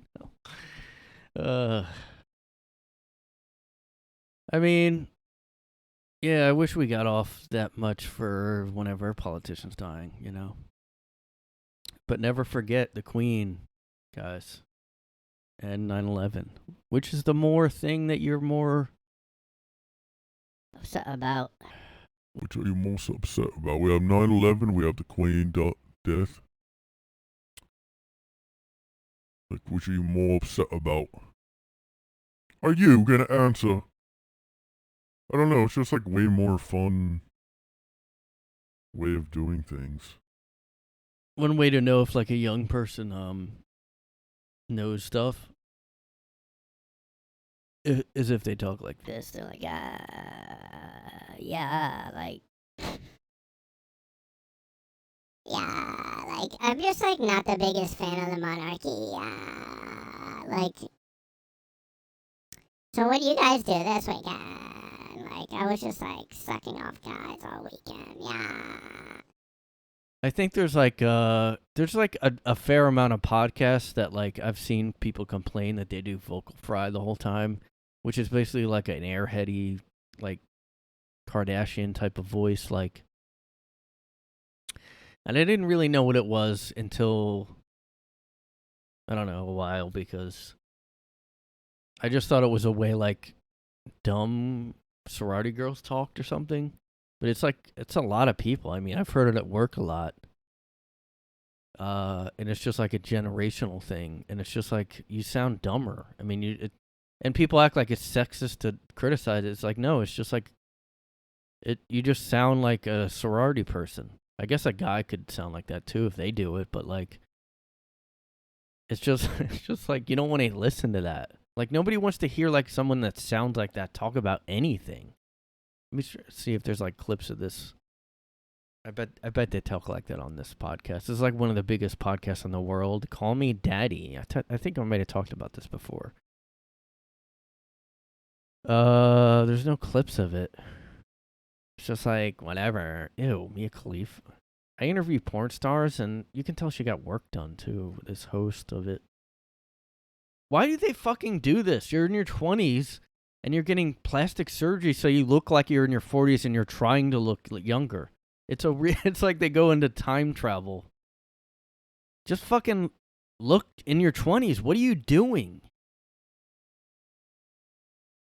hell. I mean, yeah, I wish we got off that much for whenever a politician's dying, you know. But never forget the Queen, guys, and 9/11. Which is the more thing that you're more upset about? Which are you most upset about? We have 9/11, we have the Queen death. Like, which are you more upset about? Are you gonna answer? I don't know, it's just like way more fun way of doing things. one way to know if like a young person knows stuff is if they talk like this. They're like, yeah, like, yeah, like, I'm just like not the biggest fan of the monarchy. Like, so what do you guys do this weekend? Like, I was just like sucking off guys all weekend. Yeah. I think there's like a fair amount of podcasts that like I've seen people complain that they do vocal fry the whole time, which is basically like an airheady, like Kardashian type of voice, like. And I didn't really know what it was until, I don't know, a while, because I just thought it was a way like dumb sorority girls talked or something. But it's like, it's a lot of people. I mean, I've heard it at work a lot. And it's just like a generational thing. And it's just like, you sound dumber. I mean, and people act like it's sexist to criticize it. It's like, no, it's just like, you just sound like a sorority person. I guess a guy could sound like that too if they do it, but like, it's just like, you don't want to listen to that. Like, nobody wants to hear like someone that sounds like that talk about anything. Let me see if there's like clips of this. I bet they talk like that on this podcast. This is like one of the biggest podcasts in the world. Call Me Daddy. I think I might have talked about this before. There's no clips of it. It's just like, whatever. Ew, Mia Khalifa. I interview porn stars, and you can tell she got work done, too, this host of it. Why do they fucking do this? You're in your 20s and you're getting plastic surgery so you look like you're in your 40s and you're trying to look younger. It's like they go into time travel. Just fucking look in your 20s. What are you doing?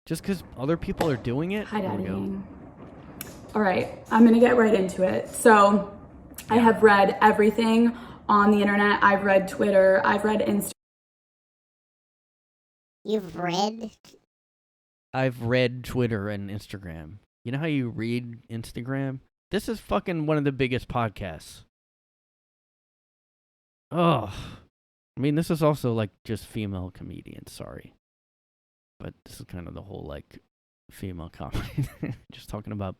Just because other people are doing it? Hi, Daddy. All right, I'm going to get right into it. So, I have read everything on the internet. I've read Twitter. I've read Instagram. You've read? I've read Twitter and Instagram. You know how you read Instagram? This is fucking one of the biggest podcasts. Oh. I mean, this is also, like, just female comedians, sorry. But this is kind of the whole, like, female comedy. Just talking about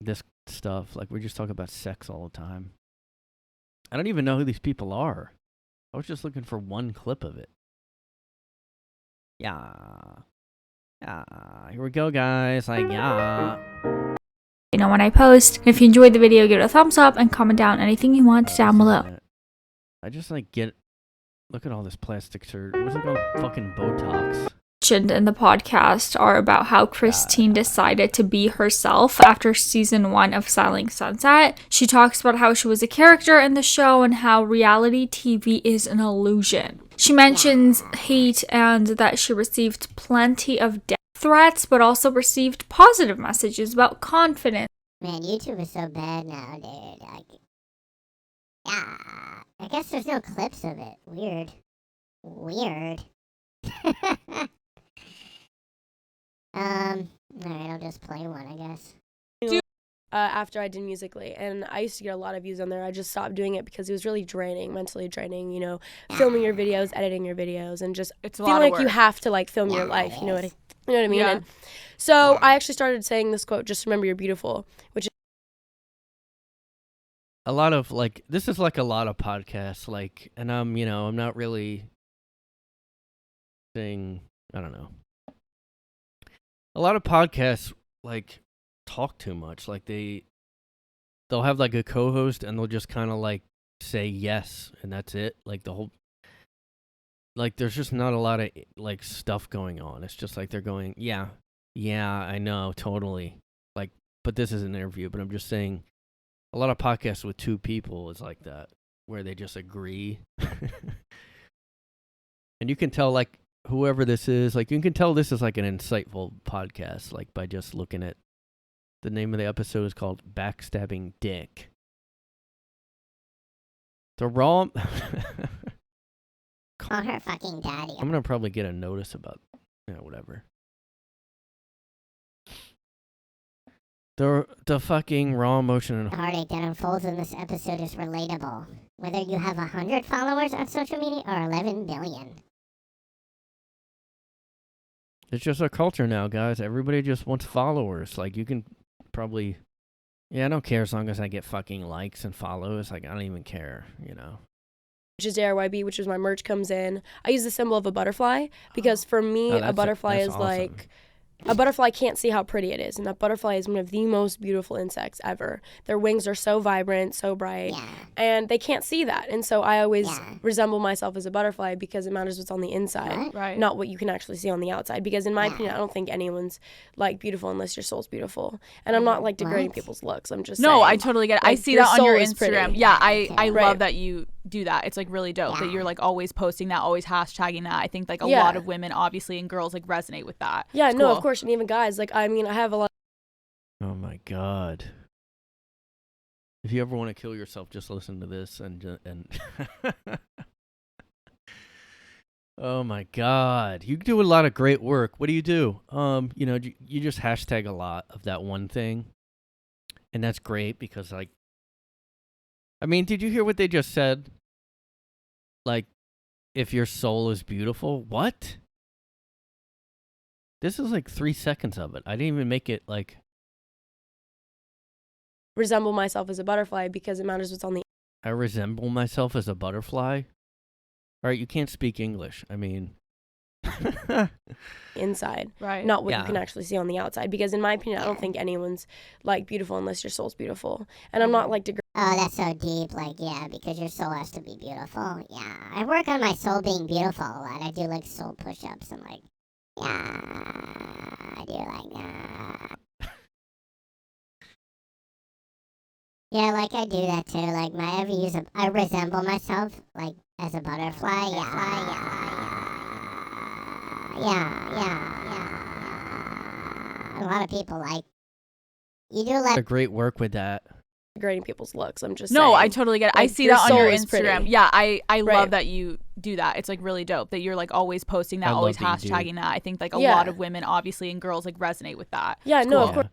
this stuff. Like, we just talk about sex all the time. I don't even know who these people are. I was just looking for one clip of it. Yeah. Yeah. Here we go, guys. Like, yeah. You know when I post. If you enjoyed the video, give it a thumbs up and comment down anything you want down below. I just like look at all this plastic surgery. What's it called? Fucking Botox. Mentioned in the podcast are about how Christine decided to be herself after season 1 of Selling Sunset. She talks about how she was a character in the show and how reality TV is an illusion. She mentions hate and that she received plenty of death threats, but also received positive messages about confidence. Man, YouTube is so bad now, dude. Yeah. I guess there's no clips of it. Weird. Alright, I'll just play one, I guess. After I did Musical.ly, and I used to get a lot of views on there. I just stopped doing it because it was really draining, mentally draining, you know, filming your videos, editing your videos, and just feeling like you have to, like, film your life, you know what I mean? Yeah. And so I actually started saying this quote, "Just remember you're beautiful," which is a lot of, like, this is like a lot of podcasts, like, and I'm not really saying, I don't know. A lot of podcasts, like, talk too much. Like, they'll have, like, a co-host and they'll just kind of, like, say yes and that's it. Like, the whole, like, there's just not a lot of, like, stuff going on. It's just like they're going, yeah, I know, totally. Like, but this is an interview, but I'm just saying a lot of podcasts with two people is like that, where they just agree. And you can tell, like, whoever this is, like, you can tell this is, like, an insightful podcast, like, by just looking at the name of the episode is called Backstabbing Dick. The raw... Call her fucking daddy. I'm gonna probably get a notice about, whatever. The fucking raw emotion and The heartache that unfolds in this episode is relatable. Whether you have 100 followers on social media or 11 billion. it's just a culture now, guys. Everybody just wants followers. Like, you can probably... Yeah, I don't care as long as I get fucking likes and follows. Like, I don't even care, which is JRYB, which is my merch comes in. I use the symbol of a butterfly because for me, a butterfly is awesome. Like, a butterfly can't see how pretty it is, and that butterfly is one of the most beautiful insects ever. Their wings are so vibrant, so bright, and they can't see that. And so I always resemble myself as a butterfly because it matters what's on the inside, not what you can actually see on the outside. Because in my opinion, I don't think anyone's, like, beautiful unless your soul's beautiful. And I'm not, like, degrading people's looks. I'm just saying, I totally get it. Like, I see that on your Instagram. pretty. Yeah, I love that you do that. It's, like, really dope that you're, like, always posting that, always hashtagging that. I think, like, a lot of women, obviously, and girls, like, resonate with that. Yeah, it's no, cool. of course, and even guys. Like, I mean, I have a lot. Oh my god. If you ever want to kill yourself, just listen to this and Oh my god. You do a lot of great work. What do? You just hashtag a lot of that one thing. And that's great because, like, I mean, did you hear what they just said? Like, if your soul is beautiful, what? This is like 3 seconds of it. I didn't even make it, like... Resemble myself as a butterfly because it matters what's on the... I resemble myself as a butterfly? Alright, you can't speak English. I mean... inside, right? Not what you can actually see on the outside. Because in my opinion, I don't think anyone's, like, beautiful unless your soul's beautiful. And I'm not, like, degrading. Oh, that's so deep. Like, yeah, because your soul has to be beautiful. Yeah, I work on my soul being beautiful a lot. I do like soul push-ups and like, yeah, I do like that. Yeah, like I do that too. Like I resemble myself like as a butterfly. Yeah. A lot of people like you do like great work with that. Grading people's looks. I'm just No, saying. I totally get it. Like, I see that on your soul is Instagram. pretty. Yeah, I Right. love that you do that. It's like really dope that you're like always posting that, I love always that you do. hashtagging that. I think like a Yeah. lot of women obviously and girls like resonate with that. Yeah, It's no, cool. of course.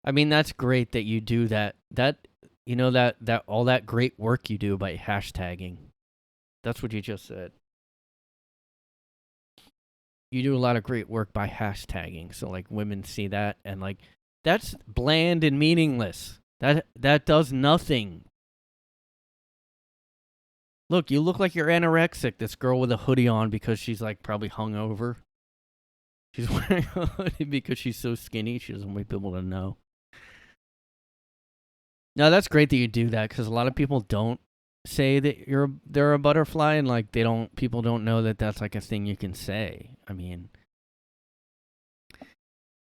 I mean, that's great that you do that. That you know that all that great work you do by hashtagging. That's what you just said. You do a lot of great work by hashtagging, so like women see that and like that's bland and meaningless. That does nothing. Look, you look like you're anorexic. This girl with a hoodie on because she's like probably hungover. She's wearing a hoodie because she's so skinny. She doesn't want people to know. No, that's great that you do that because a lot of people don't say that they're a butterfly and like people don't know that that's like a thing you can say. I mean,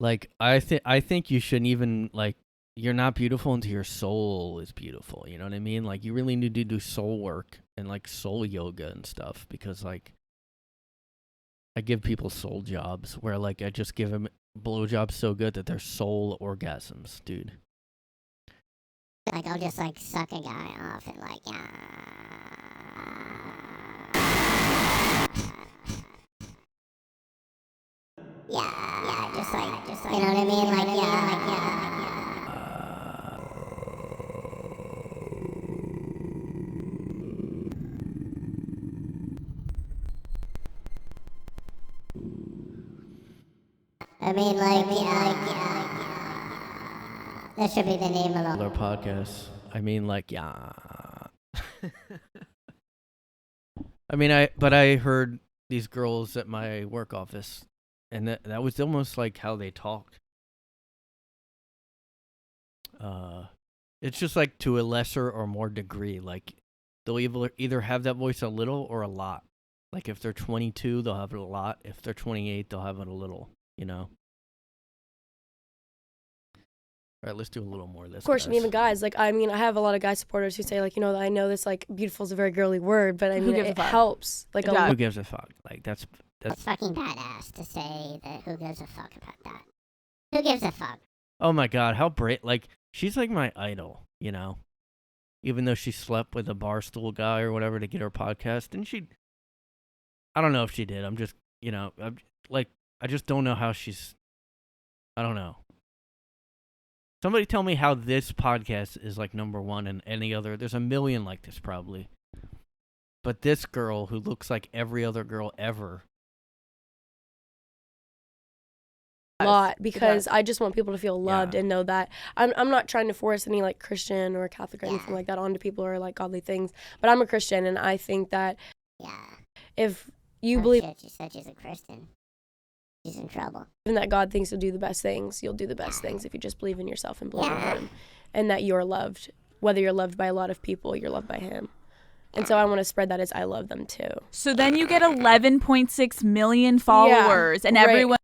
like I think you shouldn't even like you're not beautiful until your soul is beautiful. You know what I mean? Like you really need to do soul work and like soul yoga and stuff because like I give people soul jobs where like I just give them blowjobs so good that they're soul orgasms, dude. Like I'll just like suck a guy off and like yeah, just like you know what I mean? Like yeah. I mean, like, that should be the name of Our podcast. I mean, like, yeah. I mean, I heard these girls at my work office, and that was almost like how they talked. It's just like to a lesser or more degree. Like, they'll either have that voice a little or a lot. Like, if they're 22, they'll have it a lot. If they're 28, they'll have it a little. You know. All right, let's do a little more of this. Of course, guys. and even guys, like, I mean, I have a lot of guy supporters who say, like, you know, I know this, like, beautiful is a very girly word, but I mean, it helps. Like, Who gives a fuck? Like, that's fucking badass to say that who gives a fuck about that. Who gives a fuck? Oh my god, how brave! Like she's like my idol, you know. Even though she slept with a barstool guy or whatever to get her podcast, and I don't know if she did. I'm just, you know, I just don't know how she's. I don't know. Somebody tell me how this podcast is like number one and any other. There's a million like this probably. But this girl who looks like every other girl ever. a lot because I just want people to feel loved and know that I'm not trying to force any like Christian or Catholic or anything like that onto people or like godly things, but I'm a Christian and I think that if you believe she said she's a Christian, she's in trouble. And that God thinks you'll do the best things, you'll do the best things if you just believe in yourself and believe in Him, and that you're loved. Whether you're loved by a lot of people, you're loved by Him. And so I want to spread that as I love them too. So then you get 11.6 million followers, and everyone.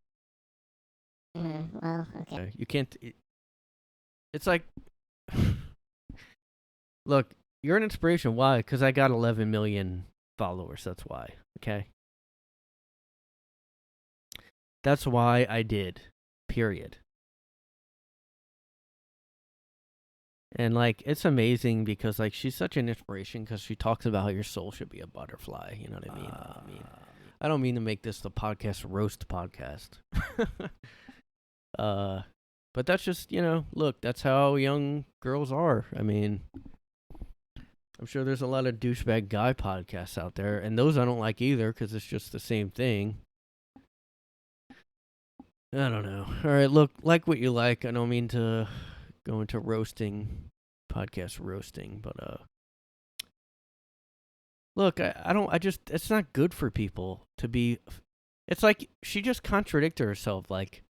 Well, okay. You can't. It's like, look, you're an inspiration. Why? Because I got 11 million followers. That's why. Okay. That's why I did. Period. And like, it's amazing because like she's such an inspiration because she talks about how your soul should be a butterfly. You know what I mean? I don't mean to make this the podcast roast podcast. But that's just, you know, look, that's how young girls are. I mean, I'm sure there's a lot of douchebag guy podcasts out there, and those I don't like either because it's just the same thing. I don't know. All right, look, like what you like. I don't mean to go into podcast roasting, but look, it's not good for people to be. It's like she just contradicted herself. Like,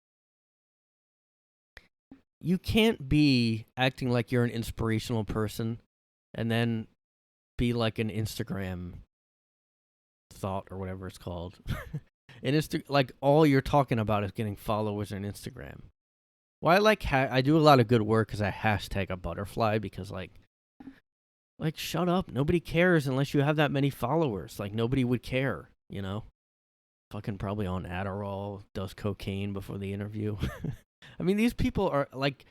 you can't be acting like you're an inspirational person and then be like an Instagram thought or whatever it's called. Like all you're talking about is getting followers on Instagram. Well, I do a lot of good work because I hashtag a butterfly because like shut up, nobody cares unless you have that many followers. Like nobody would care, you know. Fucking probably on Adderall, does cocaine before the interview. I mean, these people are like,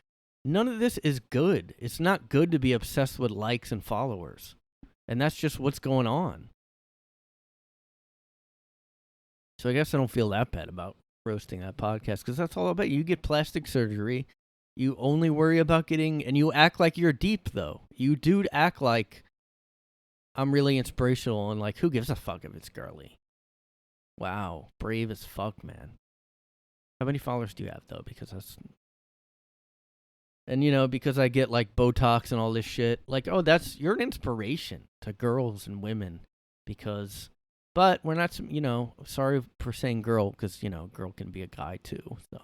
none of this is good. It's not good to be obsessed with likes and followers, and that's just what's going on. So I guess I don't feel that bad about roasting that podcast because that's all about. You get plastic surgery, you only worry about getting, and you act like you're deep though. You do act like I'm really inspirational and like, who gives a fuck if it's girly? Wow, brave as fuck, man. How many followers do you have though? Because that's, and you know, because I get like Botox and all this shit. Like, oh, you're an inspiration to girls and women because. But we're not, you know, sorry for saying girl, because, you know, girl can be a guy too. So,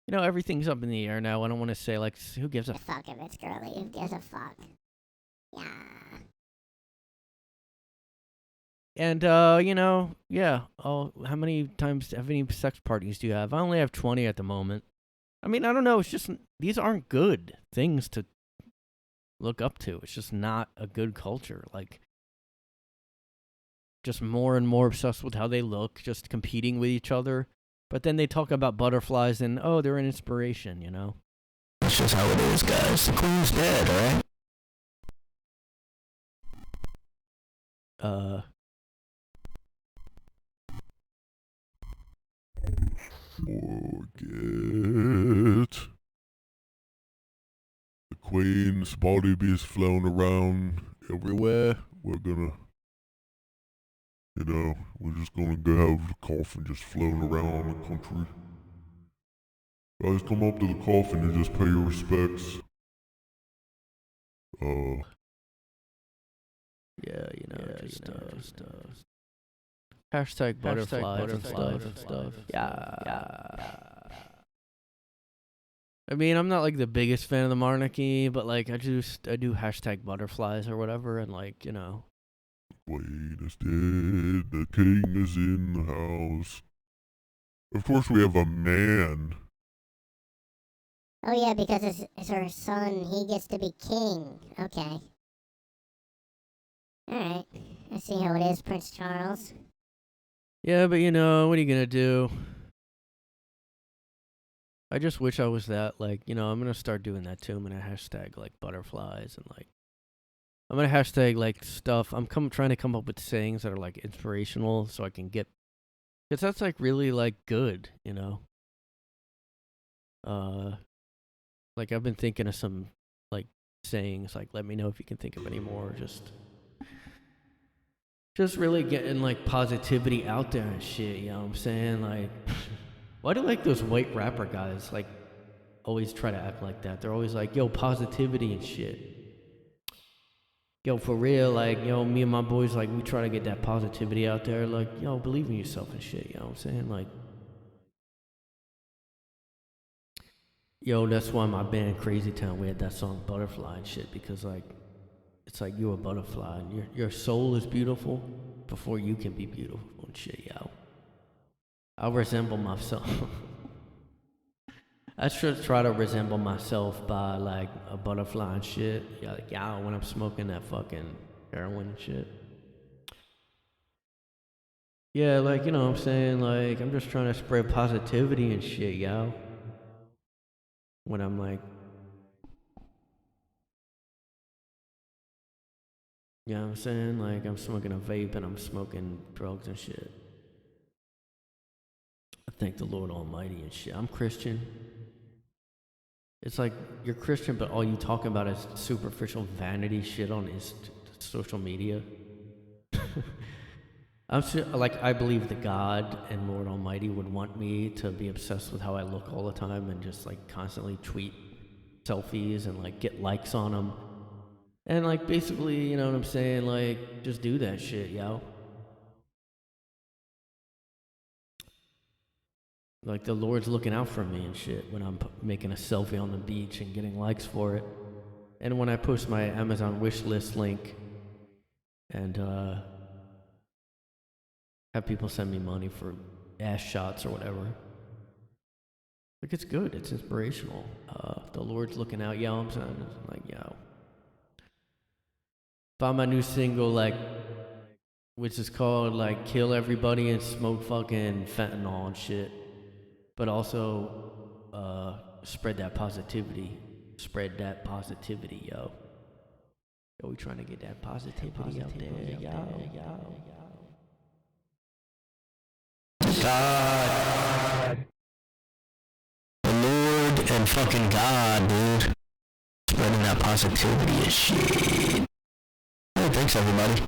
you know, everything's up in the air now. I don't want to say, like, who gives a fuck if it's girly? Who gives a fuck? Yeah. And, you know, yeah. Oh, how many sex parties do you have? I only have 20 at the moment. I mean, I don't know. It's just, these aren't good things to look up to. It's just not a good culture. Like, just more and more obsessed with how they look, just competing with each other. But then they talk about butterflies and, oh, they're an inspiration, you know? That's just how it is, guys. The queen's dead, alright? Forget. The queen's body be flown around everywhere. We're gonna... You know, we're just gonna go have the coffin just floating around the country. Guys, come up to the coffin and just pay your respects. Yeah, you know, just hashtag butterflies and stuff. Yeah. I mean, I'm not like the biggest fan of the monarchy, but like I do hashtag butterflies or whatever, and like, you know. Queen is dead, the king is in the house. Of course we have a man. Oh yeah, because it's her son, he gets to be king. Okay. Alright, I see how it is, Prince Charles. Yeah, but you know, what are you gonna do? I just wish I was that, like, you know, I'm gonna start doing that too. I'm gonna hashtag like butterflies and like I'm gonna hashtag like stuff. I'm trying to come up with sayings that are like inspirational, so I can get, because that's like really like good, you know. Like I've been thinking of some like sayings. Like, let me know if you can think of any more. Just really getting like positivity out there and shit. You know what I'm saying? Like, why do like those white rapper guys like always try to act like that? They're always like, yo, positivity and shit. Yo, for real, like, yo, me and my boys, like, we try to get that positivity out there. Like, yo, believe in yourself and shit, you know what I'm saying? Like, yo, that's why my band, Crazy Town, we had that song Butterfly and shit, because, like, it's like you're a butterfly, and your soul is beautiful before you can be beautiful and shit, yo. I'll resemble myself. I should try to resemble myself by like a butterfly and shit. Yeah, like, yeah, when I'm smoking that fucking heroin and shit. Yeah, like, you know what I'm saying? Like, I'm just trying to spread positivity and shit, yo. When I'm like, you know what I'm saying? Like, I'm smoking a vape and I'm smoking drugs and shit. I thank the Lord Almighty and shit. I'm Christian. It's like you're Christian, but all you talk about is superficial vanity shit on social media. I believe that God and Lord Almighty would want me to be obsessed with how I look all the time and just like constantly tweet selfies and like get likes on them. And like basically, you know what I'm saying? Like, just do that shit, yo. Like, the Lord's looking out for me and shit when I'm making a selfie on the beach and getting likes for it. And when I post my Amazon wish list link and have people send me money for ass shots or whatever, like, it's good, it's inspirational. The Lord's looking out, yo, I'm saying, like, yo. Found my new single, like, which is called, like, Kill Everybody and Smoke fucking fentanyl and shit. But also, spread that positivity. Spread that positivity, yo. Yo, we trying to get that positivity out there, yo. God. The Lord and fucking God, dude. Spreading that positivity and shit. Hey, thanks, everybody.